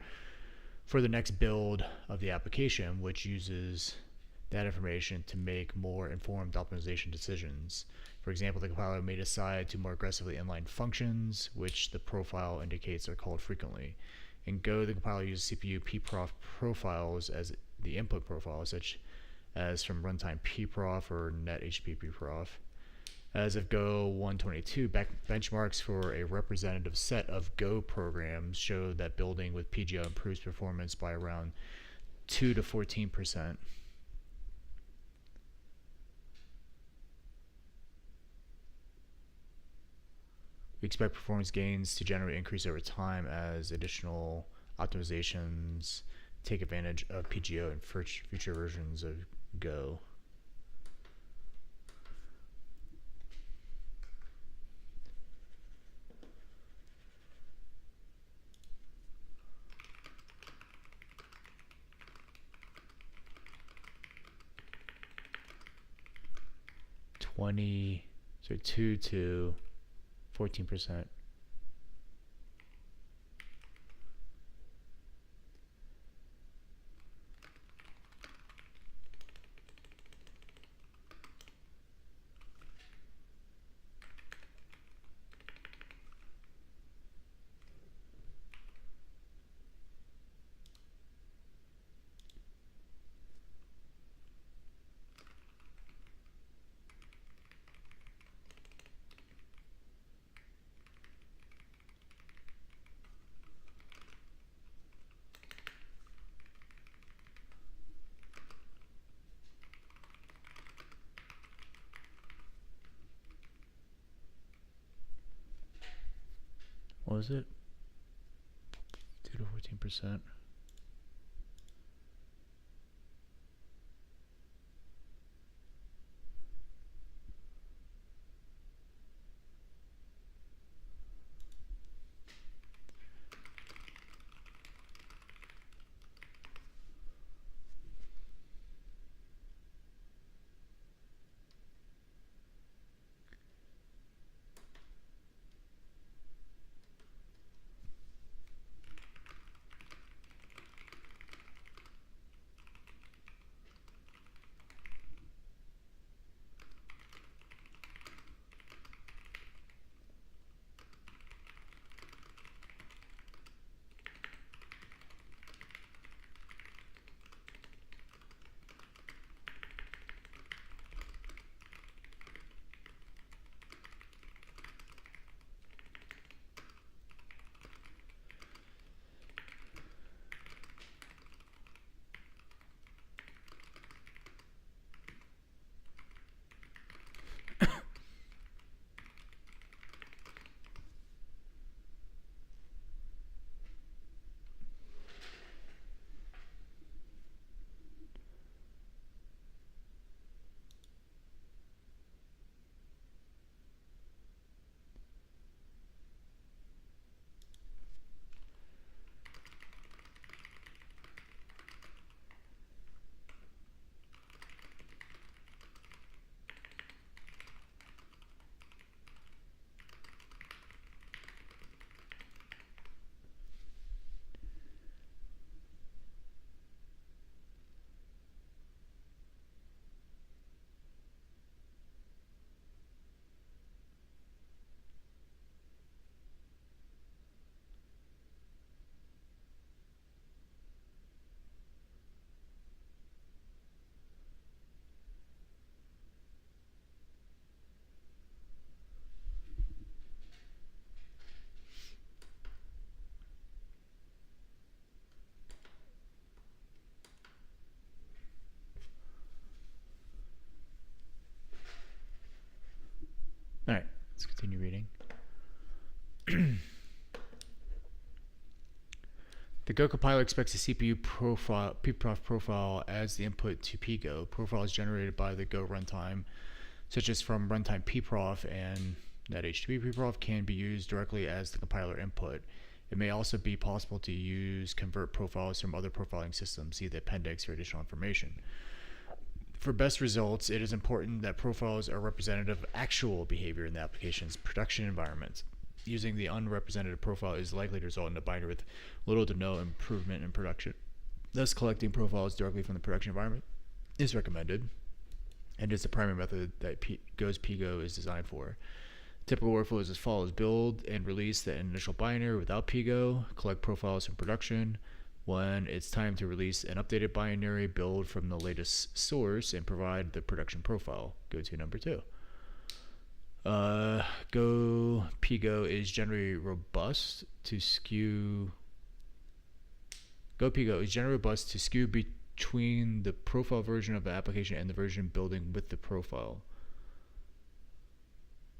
for the next build of the application, which uses that information to make more informed optimization decisions. For example, the compiler may decide to more aggressively inline functions, which the profile indicates are called frequently. In Go, the compiler uses CPU pprof profiles as the input profile, such as from runtime pprof or net hp pprof. As of Go 122, benchmarks for a representative set of Go programs show that building with PGO improves performance by around 2 to 14%. We expect performance gains to generally increase over time as additional optimizations take advantage of PGO in future versions of Go. So 2 to 14%. What was it? 2 to 14%. Let's continue reading. The Go compiler expects a CPU profile, pprof profile as the input to pgo. Profiles generated by the Go runtime, such as from runtime pprof and .http pprof, can be used directly as the compiler input. It may also be possible to use convert profiles from other profiling systems. See the appendix for additional information. For best results, it is important that profiles are representative of actual behavior in the application's production environment. Using the unrepresentative profile is likely to result in a binder with little to no improvement in production. Thus, collecting profiles directly from the production environment is recommended, and is the primary method that Go's pgo is designed for. Typical workflow is as follows: build and release the initial binary without pgo, collect profiles from production. When it's time to release an updated binary, build from the latest source and provide the production profile. Go to number 2. Go pgo is generally robust to skew. Go pgo is generally robust to skew between the profile version of the application and the version building with the profile.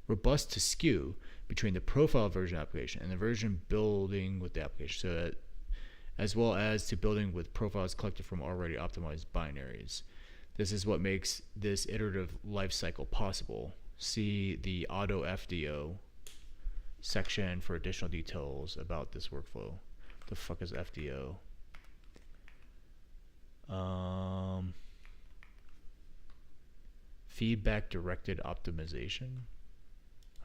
Robust to skew between the profile version application and the version building with the application, so that, as well as to building with profiles collected from already optimized binaries. This is what makes this iterative lifecycle possible. See the auto FDO section for additional details about this workflow. The fuck is FDO? Feedback directed optimization.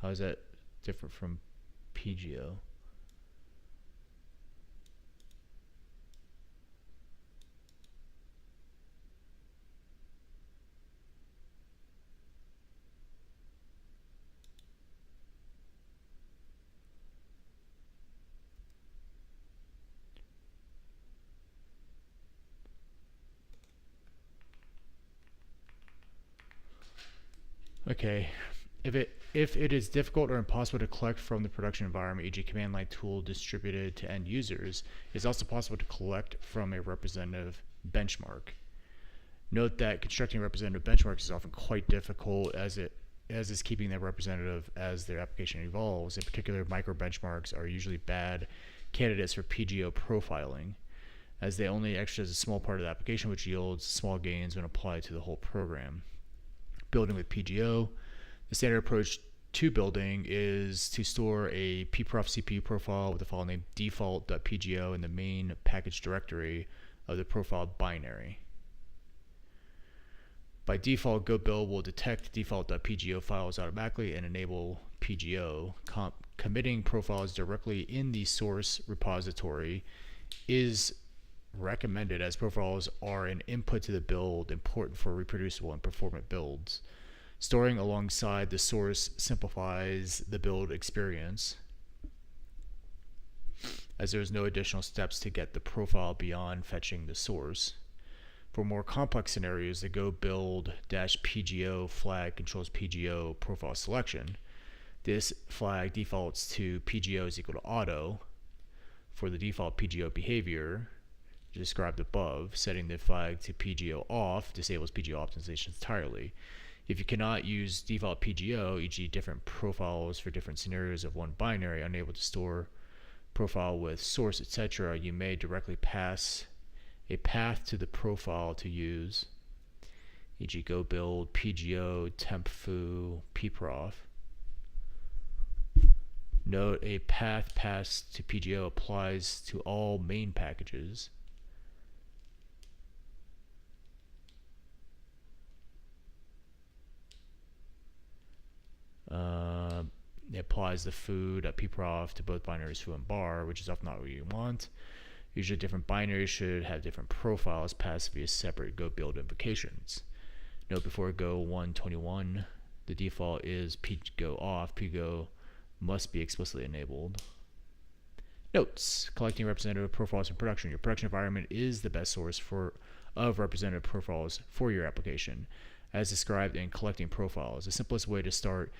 How is that different from PGO? Okay, if it is difficult or impossible to collect from the production environment, e.g. command line tool distributed to end users, it's also possible to collect from a representative benchmark. Note that constructing representative benchmarks is often quite difficult, as is keeping them representative as their application evolves. In particular, micro benchmarks are usually bad candidates for PGO profiling, as they only exercise a small part of the application, which yields small gains when applied to the whole program. Building with PGO. The standard approach to building is to store a pprof CPU profile with the file name default.pgo in the main package directory of the profile binary. By default, Go build will detect default.pgo files automatically and enable PGO. Committing profiles directly in the source repository is recommended, as profiles are an input to the build, important for reproducible and performant builds. Storing alongside the source simplifies the build experience, as there is no additional steps to get the profile beyond fetching the source. For more complex scenarios, the Go build-pgo flag controls PGO profile selection. This flag defaults to PGO is equal to auto for the default PGO behavior described above. Setting the flag to PGO off disables PGO optimization entirely. If you cannot use default PGO, e.g. different profiles for different scenarios of one binary, unable to store profile with source, etc., you may directly pass a path to the profile to use, e.g. go build PGO temp foo pprof. Note, a path passed to PGO applies to all main packages. It applies the foo.pprof to both binaries foo and bar, which is often not what you want. Usually different binaries should have different profiles passed via separate Go build invocations. Note, before Go 121, the default is PGO off. PGO must be explicitly enabled. Notes: collecting representative profiles from production. Your production environment is the best source of representative profiles for your application, as described in collecting profiles. The simplest way to start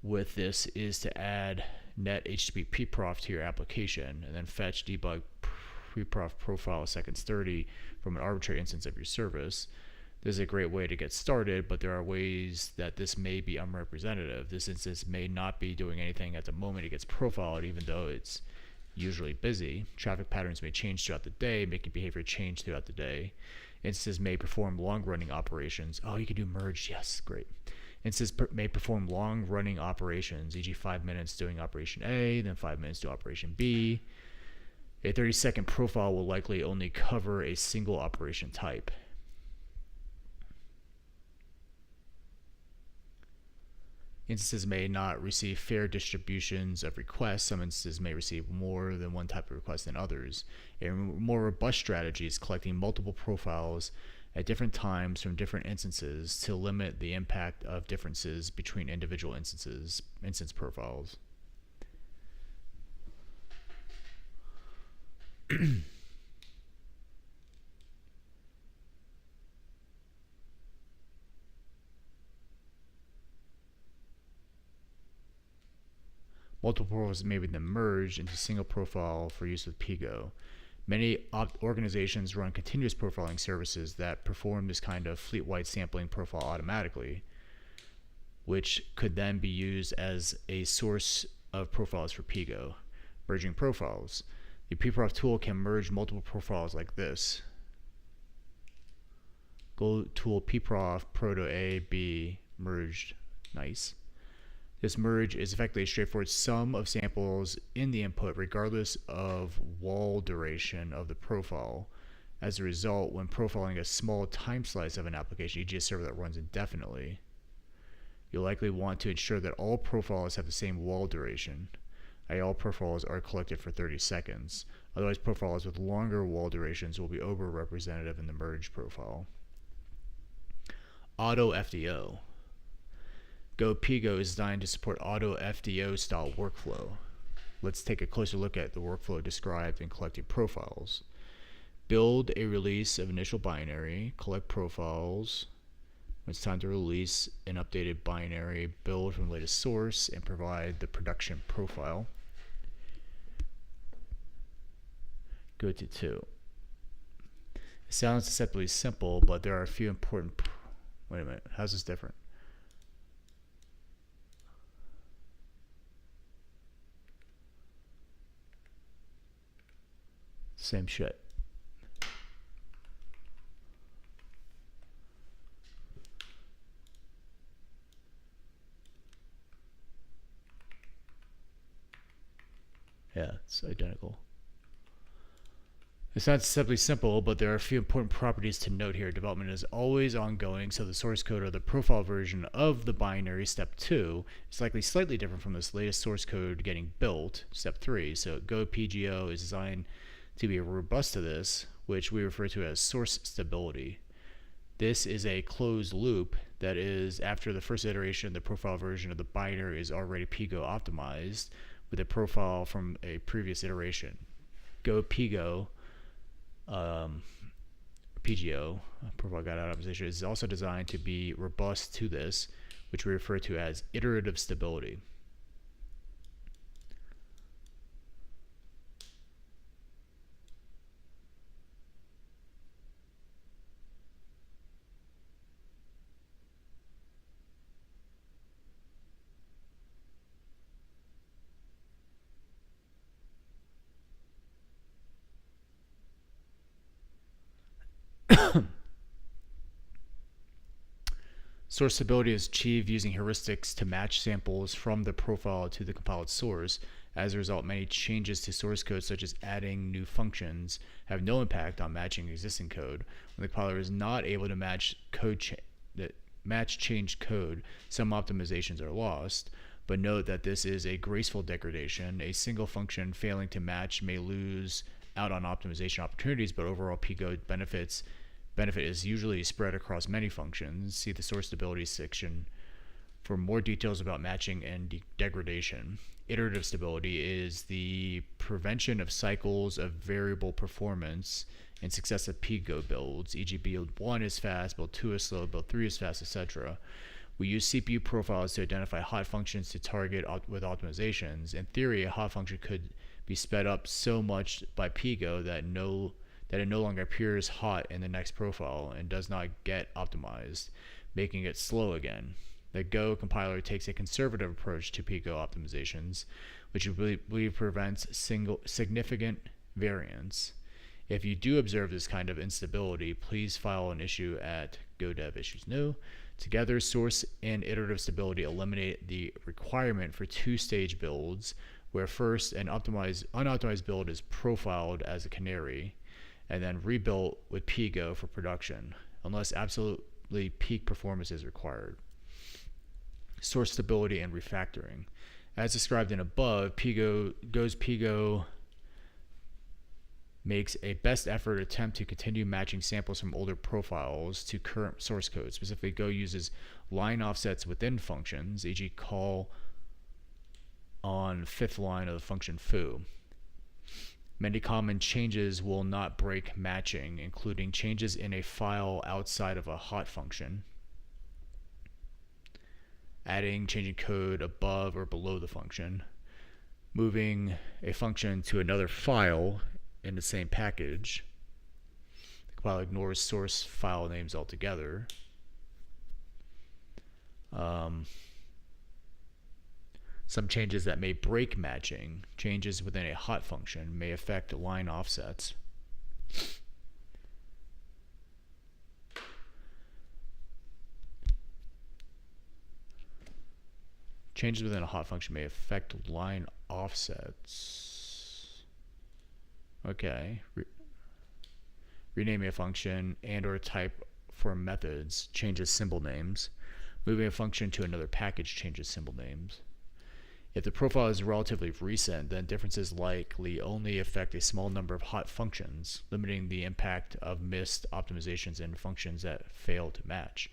with this is to add net HTTP pprof to your application, and then fetch debug pprof profile seconds 30 from an arbitrary instance of your service. This is a great way to get started, but there are ways that this may be unrepresentative. This instance may not be doing anything at the moment it gets profiled, even though it's usually busy. Traffic patterns may change throughout the day, making behavior change throughout the day. Instances may perform long-running operations. Oh, you can do merge. Yes, great. Instances may perform long-running operations, e.g. 5 minutes doing operation A, then 5 minutes to operation B. A 30-second profile will likely only cover a single operation type. Instances may not receive fair distributions of requests. Some instances may receive more than one type of request than others. A more robust strategy is collecting multiple profiles at different times from different instances to limit the impact of differences between individual instance profiles. Multiple profiles may be then merged into a single profile for use with Pigo. Many organizations run continuous profiling services that perform this kind of fleet-wide sampling profile automatically, which could then be used as a source of profiles for Pigo. Merging profiles. The pprof tool can merge multiple profiles like this. Go tool pprof proto A, B, merged. Nice. This merge is effectively a straightforward sum of samples in the input regardless of wall duration of the profile. As a result, when profiling a small time slice of an application, e.g. a server that runs indefinitely, you'll likely want to ensure that all profiles have the same wall duration. All profiles are collected for 30 seconds. Otherwise, profiles with longer wall durations will be overrepresented in the merge profile. Auto FDO. GoPigo is designed to support auto FDO style workflow. Let's take a closer look at the workflow described in collecting profiles. Build a release of initial binary, collect profiles. When it's time to release an updated binary, build from the latest source, and provide the production profile. Go to 2. It sounds deceptively simple, but there are a few important. Wait a minute, how's this different? Same shit. Yeah, it's identical. It's not simply simple, but there are a few important properties to note here. Development is always ongoing, so the source code or the profile version of the binary, step 2, is likely slightly different from this latest source code getting built, step 3. So GoPGO is designed to be robust to this, which we refer to as source stability. This is a closed loop that is, after the first iteration, the profile version of the binary is already Pigo optimized with a profile from a previous iteration. GoPigo, PGO, profile guide optimization, is also designed to be robust to this, which we refer to as iterative stability. Source stability is achieved using heuristics to match samples from the profile to the compiled source. As a result, many changes to source code, such as adding new functions, have no impact on matching existing code. When the compiler is not able to match changed code, some optimizations are lost. But note that this is a graceful degradation. A single function failing to match may lose out on optimization opportunities, but overall Pigo benefit is usually spread across many functions. See the source stability section for more details about matching and degradation. Iterative stability is the prevention of cycles of variable performance in successive Pigo builds, e.g. build 1 is fast, build 2 is slow, build 3 is fast, etc. We use CPU profiles to identify hot functions to target with optimizations. In theory, a hot function could be sped up so much by Pigo that that it no longer appears hot in the next profile and does not get optimized, making it slow again. The Go compiler takes a conservative approach to Pico optimizations, which we believe prevents significant variance. If you do observe this kind of instability, please file an issue at GoDev issues no. Together, source and iterative stability eliminate the requirement for two-stage builds, where first an unoptimized build is profiled as a canary, and then rebuilt with Pigo for production, unless absolutely peak performance is required. Source stability and refactoring. As described in above, Pigo makes a best effort attempt to continue matching samples from older profiles to current source code. Specifically, Go uses line offsets within functions, e.g. call on fifth line of the function foo. Many common changes will not break matching, including changes in a file outside of a hot function, changing code above or below the function, moving a function to another file in the same package. The compiler ignores source file names altogether. Some changes that may break matching, changes within a hot function, may affect line offsets. Changes within a hot function may affect line offsets. Okay. Renaming a function and or type for methods changes symbol names. Moving a function to another package changes symbol names. If the profile is relatively recent, then differences likely only affect a small number of hot functions, limiting the impact of missed optimizations in functions that fail to match.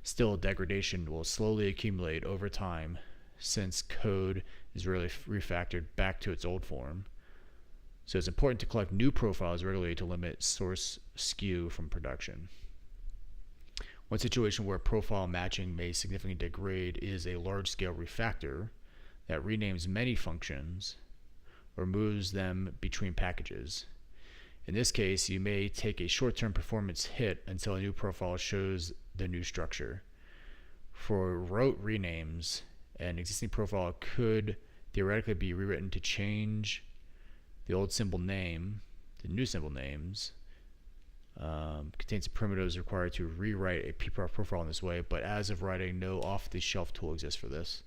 Still, degradation will slowly accumulate over time since code is really refactored back to its old form. So it's important to collect new profiles regularly to limit source skew from production. One situation where profile matching may significantly degrade is a large-scale refactor that renames many functions or moves them between packages. In this case, you may take a short-term performance hit until a new profile shows the new structure. For rote renames, an existing profile could theoretically be rewritten to change the old symbol name to new symbol names. Contains primitives required to rewrite a pprof profile in this way, but as of writing, no off-the-shelf tool exists for this.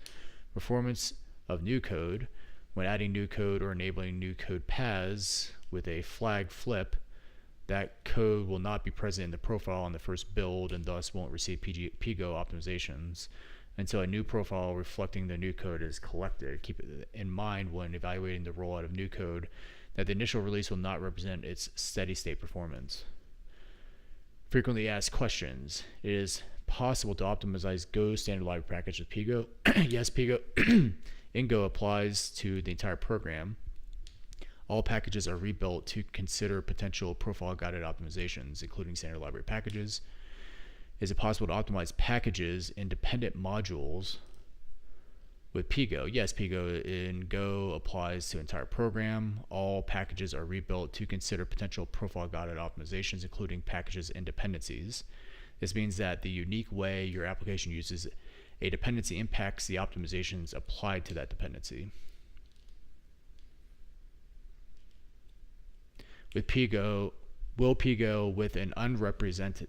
Performance of new code. When adding new code or enabling new code paths with a flag flip, that code will not be present in the profile on the first build and thus won't receive Pigo optimizations until a new profile reflecting the new code is collected. Keep it in mind when evaluating the rollout of new code that the initial release will not represent its steady state performance. Frequently asked questions. It is possible to optimize Go standard library package with Pigo. Yes, Pigo in Go applies to the entire program. All packages are rebuilt to consider potential profile guided optimizations, including standard library packages. Is it possible to optimize packages independent modules with Pigo? Yes, Pigo in Go applies to the entire program. All packages are rebuilt to consider potential profile guided optimizations, including packages and dependencies. This means that the unique way your application uses a dependency impacts the optimizations applied to that dependency. With Pigo, will Pigo with an unrepresented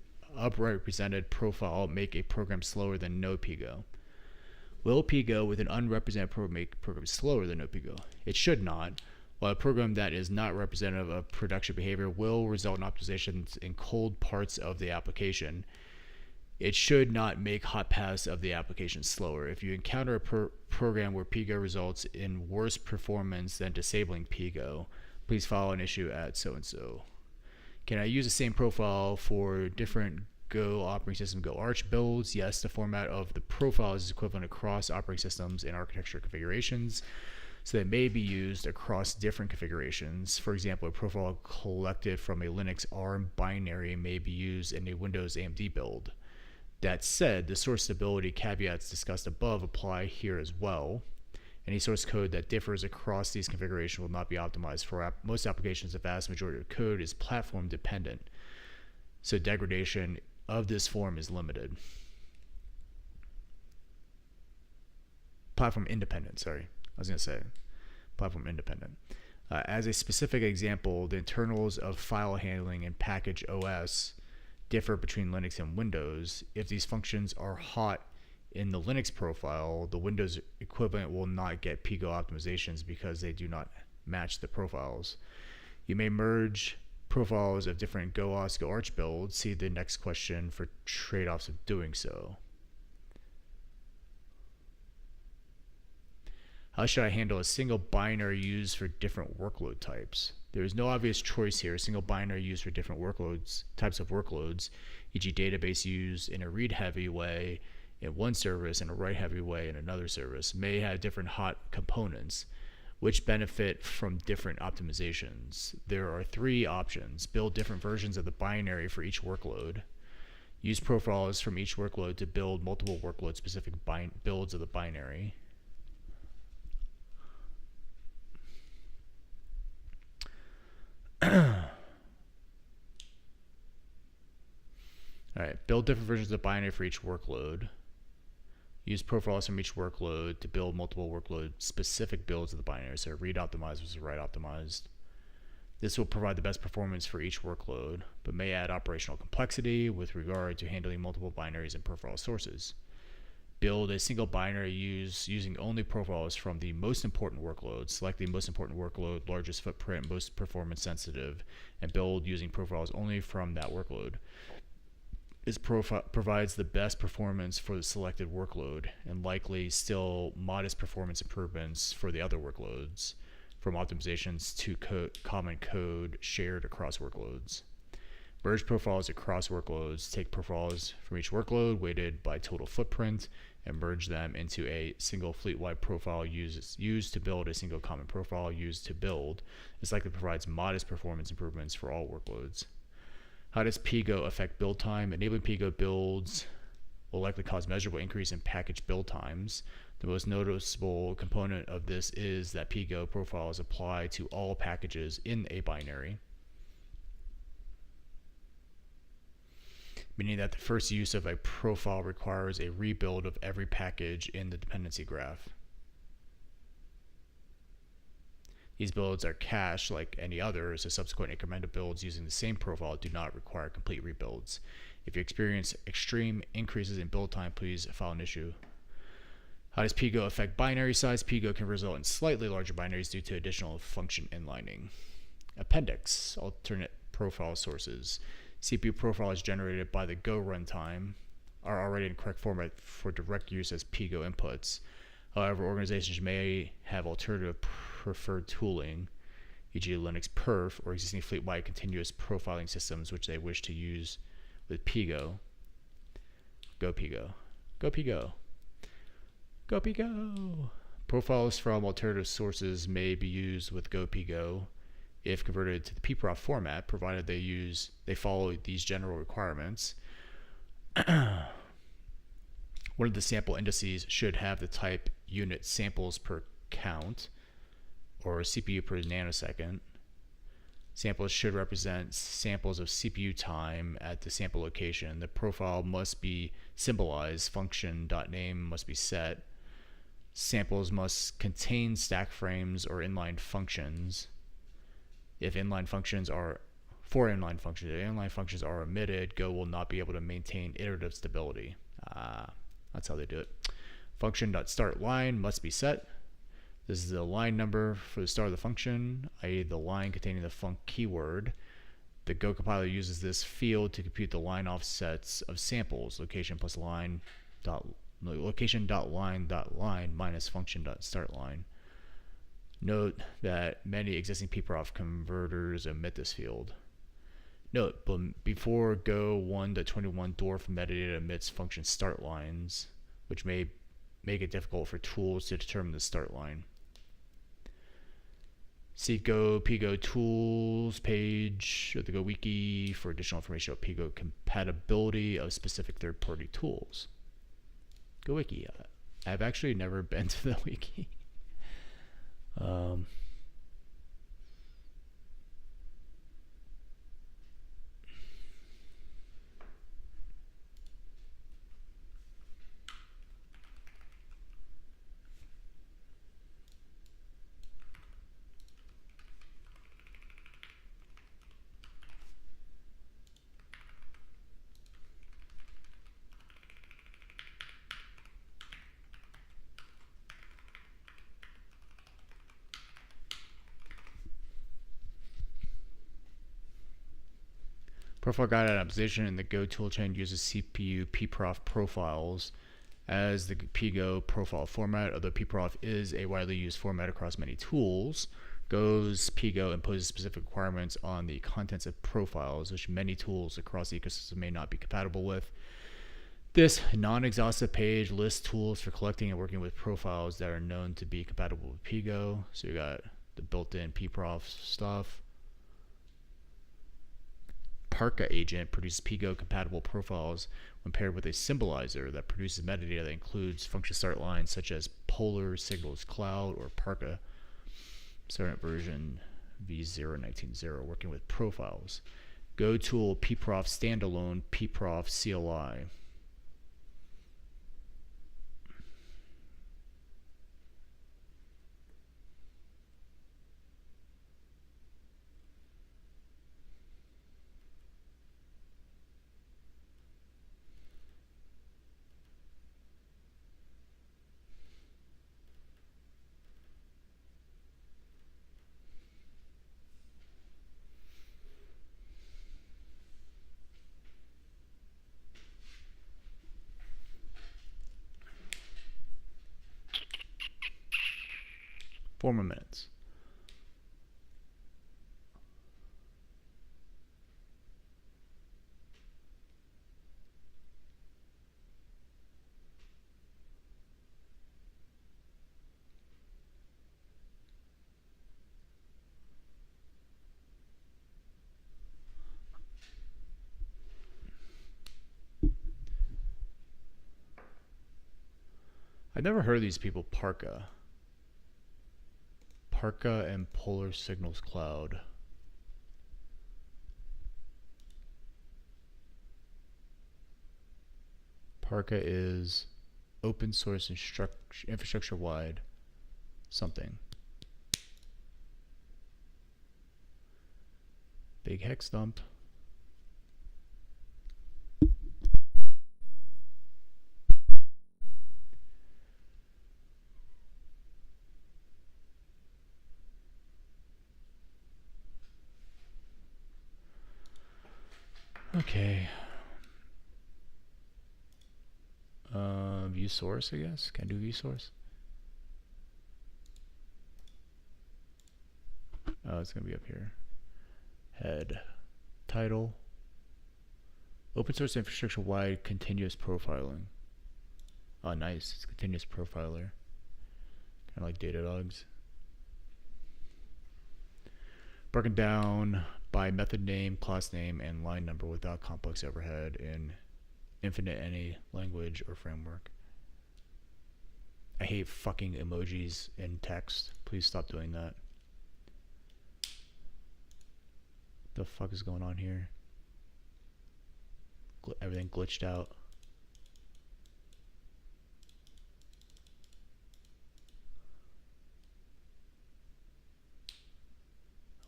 profile make a program slower than no Pigo? Will Pigo with an unrepresented program make a program slower than no Pigo? It should not. While a program that is not representative of production behavior will result in optimizations in cold parts of the application, it should not make hot paths of the application slower. If you encounter a program where Pigo results in worse performance than disabling Pigo, please file an issue at so-and-so. Can I use the same profile for different Go operating system Go Arch builds? Yes, the format of the profile is equivalent across operating systems and architecture configurations, so they may be used across different configurations. For example, a profile collected from a Linux ARM binary may be used in a Windows AMD build. That said, the source stability caveats discussed above apply here as well. Any source code that differs across these configurations will not be optimized. For most applications, the vast majority of code is platform dependent, so degradation of this form is limited. Platform independent, sorry. I was going to say platform independent. As a specific example, the internals of file handling and package OS differ between Linux and Windows. If these functions are hot in the Linux profile, the Windows equivalent will not get Pigo optimizations because they do not match the profiles. You may merge profiles of different GoOS, GoArch builds. See the next question for trade-offs of doing so. How should I handle a single binary used for different workload types? There is no obvious choice here. A single binary used for different types of workloads, e.g. database used in a read-heavy way in one service and a write-heavy way in another service, may have different hot components, which benefit from different optimizations. There are 3 options. Build different versions of the binary for each workload. Use profiles from each workload to build multiple workload-specific builds of the binary. Alright, build different versions of the binary for each workload. Use profiles from each workload to build multiple workload-specific builds of the binary, so read optimized versus write optimized. This will provide the best performance for each workload, but may add operational complexity with regard to handling multiple binaries and profile sources. Build a single binary using only profiles from the most important workload. Select the most important workload, largest footprint, most performance sensitive, and build using profiles only from that workload. This provides the best performance for the selected workload and likely still modest performance improvements for the other workloads from optimizations to common code shared across workloads. Merge profiles across workloads. Take profiles from each workload weighted by total footprint and merge them into a single fleet-wide profile used to build a single common profile used to build. This likely provides modest performance improvements for all workloads. How does Pigo affect build time? Enabling Pigo builds will likely cause measurable increase in package build times. The most noticeable component of this is that Pigo profiles apply to all packages in a binary, meaning that the first use of a profile requires a rebuild of every package in the dependency graph. These builds are cached like any other, so subsequent incremental builds using the same profile do not require complete rebuilds. If you experience extreme increases in build time, please file an issue. How does Pigo affect binary size? Pigo can result in slightly larger binaries due to additional function inlining. Appendix, alternate profile sources. CPU profiles generated by the Go runtime are already in correct format for direct use as Pigo inputs. However, organizations may have alternative preferred tooling, e.g. Linux perf, or existing fleet-wide continuous profiling systems which they wish to use with Pigo. Go Pigo. Go Pigo. Go Pigo. Profiles from alternative sources may be used with Go Pigo if converted to the pprof format, provided they follow these general requirements. One of the sample indices should have the type unit samples per count, or CPU per nanosecond. Samples should represent samples of CPU time at the sample location. The profile must be symbolized. Function.name must be set. Samples must contain stack frames or inline functions. If inline functions are omitted, Go will not be able to maintain iterative stability. That's how they do it. Function.startLine must be set. This is the line number for the start of the function, i.e. the line containing the func keyword. The Go compiler uses this field to compute the line offsets of samples, location.line.line minus function.startLine. Note that many existing pprof converters omit this field. Note, but before Go 1.21 dwarf metadata omits function start lines, which may make it difficult for tools to determine the start line. See Go Pigo tools page of the Go wiki for additional information about Pigo compatibility of specific third-party tools. Go wiki. I've actually never been to the wiki. Um, 'Profile guide optimization in the Go toolchain uses CPU pprof profiles as the pgo profile format. Although pprof is a widely used format across many tools, Go's pgo imposes specific requirements on the contents of profiles, which many tools across the ecosystem may not be compatible with. This non-exhaustive page lists tools for collecting and working with profiles that are known to be compatible with pgo. So you got the built-in pprof stuff. Parka agent produces pgo compatible profiles when paired with a symbolizer that produces metadata that includes function start lines such as polar signals cloud or Parka. Starting at version v0.19.0, working with profiles. Go tool pprof standalone pprof CLI. Four more minutes. I've never heard of these people. Parka and Polar Signals Cloud. Parka is open source infrastructure wide something. Big hex dump. Okay. View source, I guess. Can I do view source? Oh, it's gonna be up here. Head. Title. Open source infrastructure wide continuous profiling. Oh, nice. It's continuous profiler. Kind of like Datadogs. Broken down by method name, class name, and line number without complex overhead in infinite any language or framework. I hate fucking emojis in text. Please stop doing that. The fuck is going on here? Everything glitched out.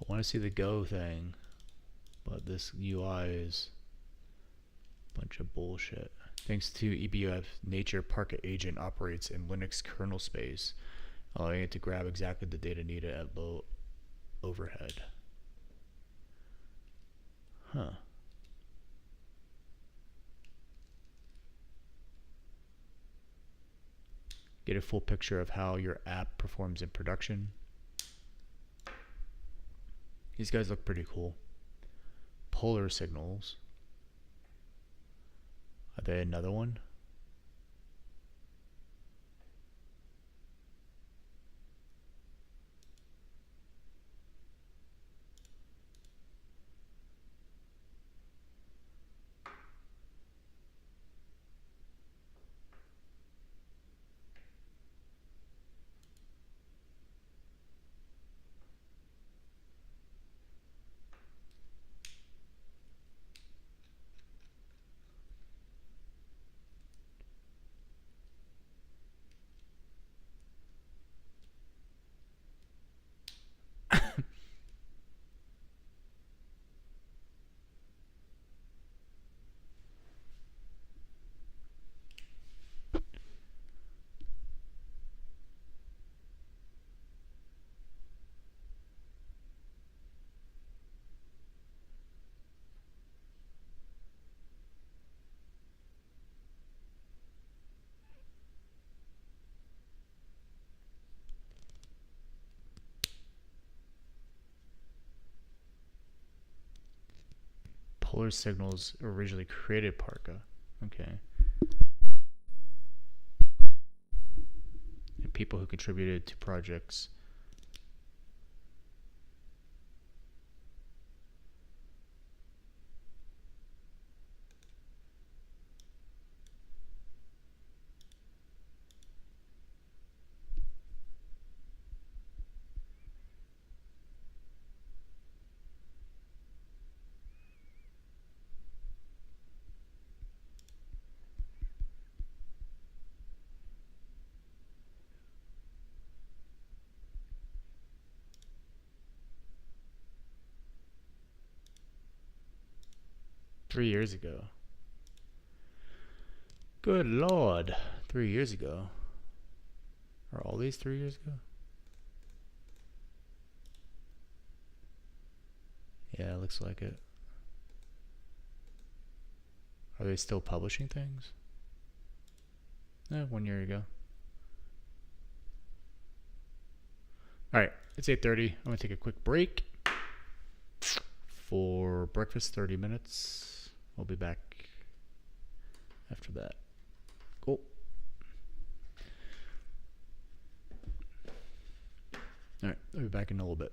I want to see the Go thing, but this UI is a bunch of bullshit. Thanks to EBUF Nature, Parka agent operates in Linux kernel space, allowing it to grab exactly the data needed at low overhead. Huh. Get a full picture of how your app performs in production. These guys look pretty cool. Polar signals. Are they another one? polar signals originally created Parka. Okay. And people who contributed to projects. Three years ago. Good Lord. 3 years ago. Are all these 3 years ago? Yeah, it looks like it. Are they still publishing things? 1 year ago. Alright, it's 8:30. I'm going to take a quick break for breakfast, 30 minutes. I'll be back after that. Cool. Alright, I'll be back in a little bit.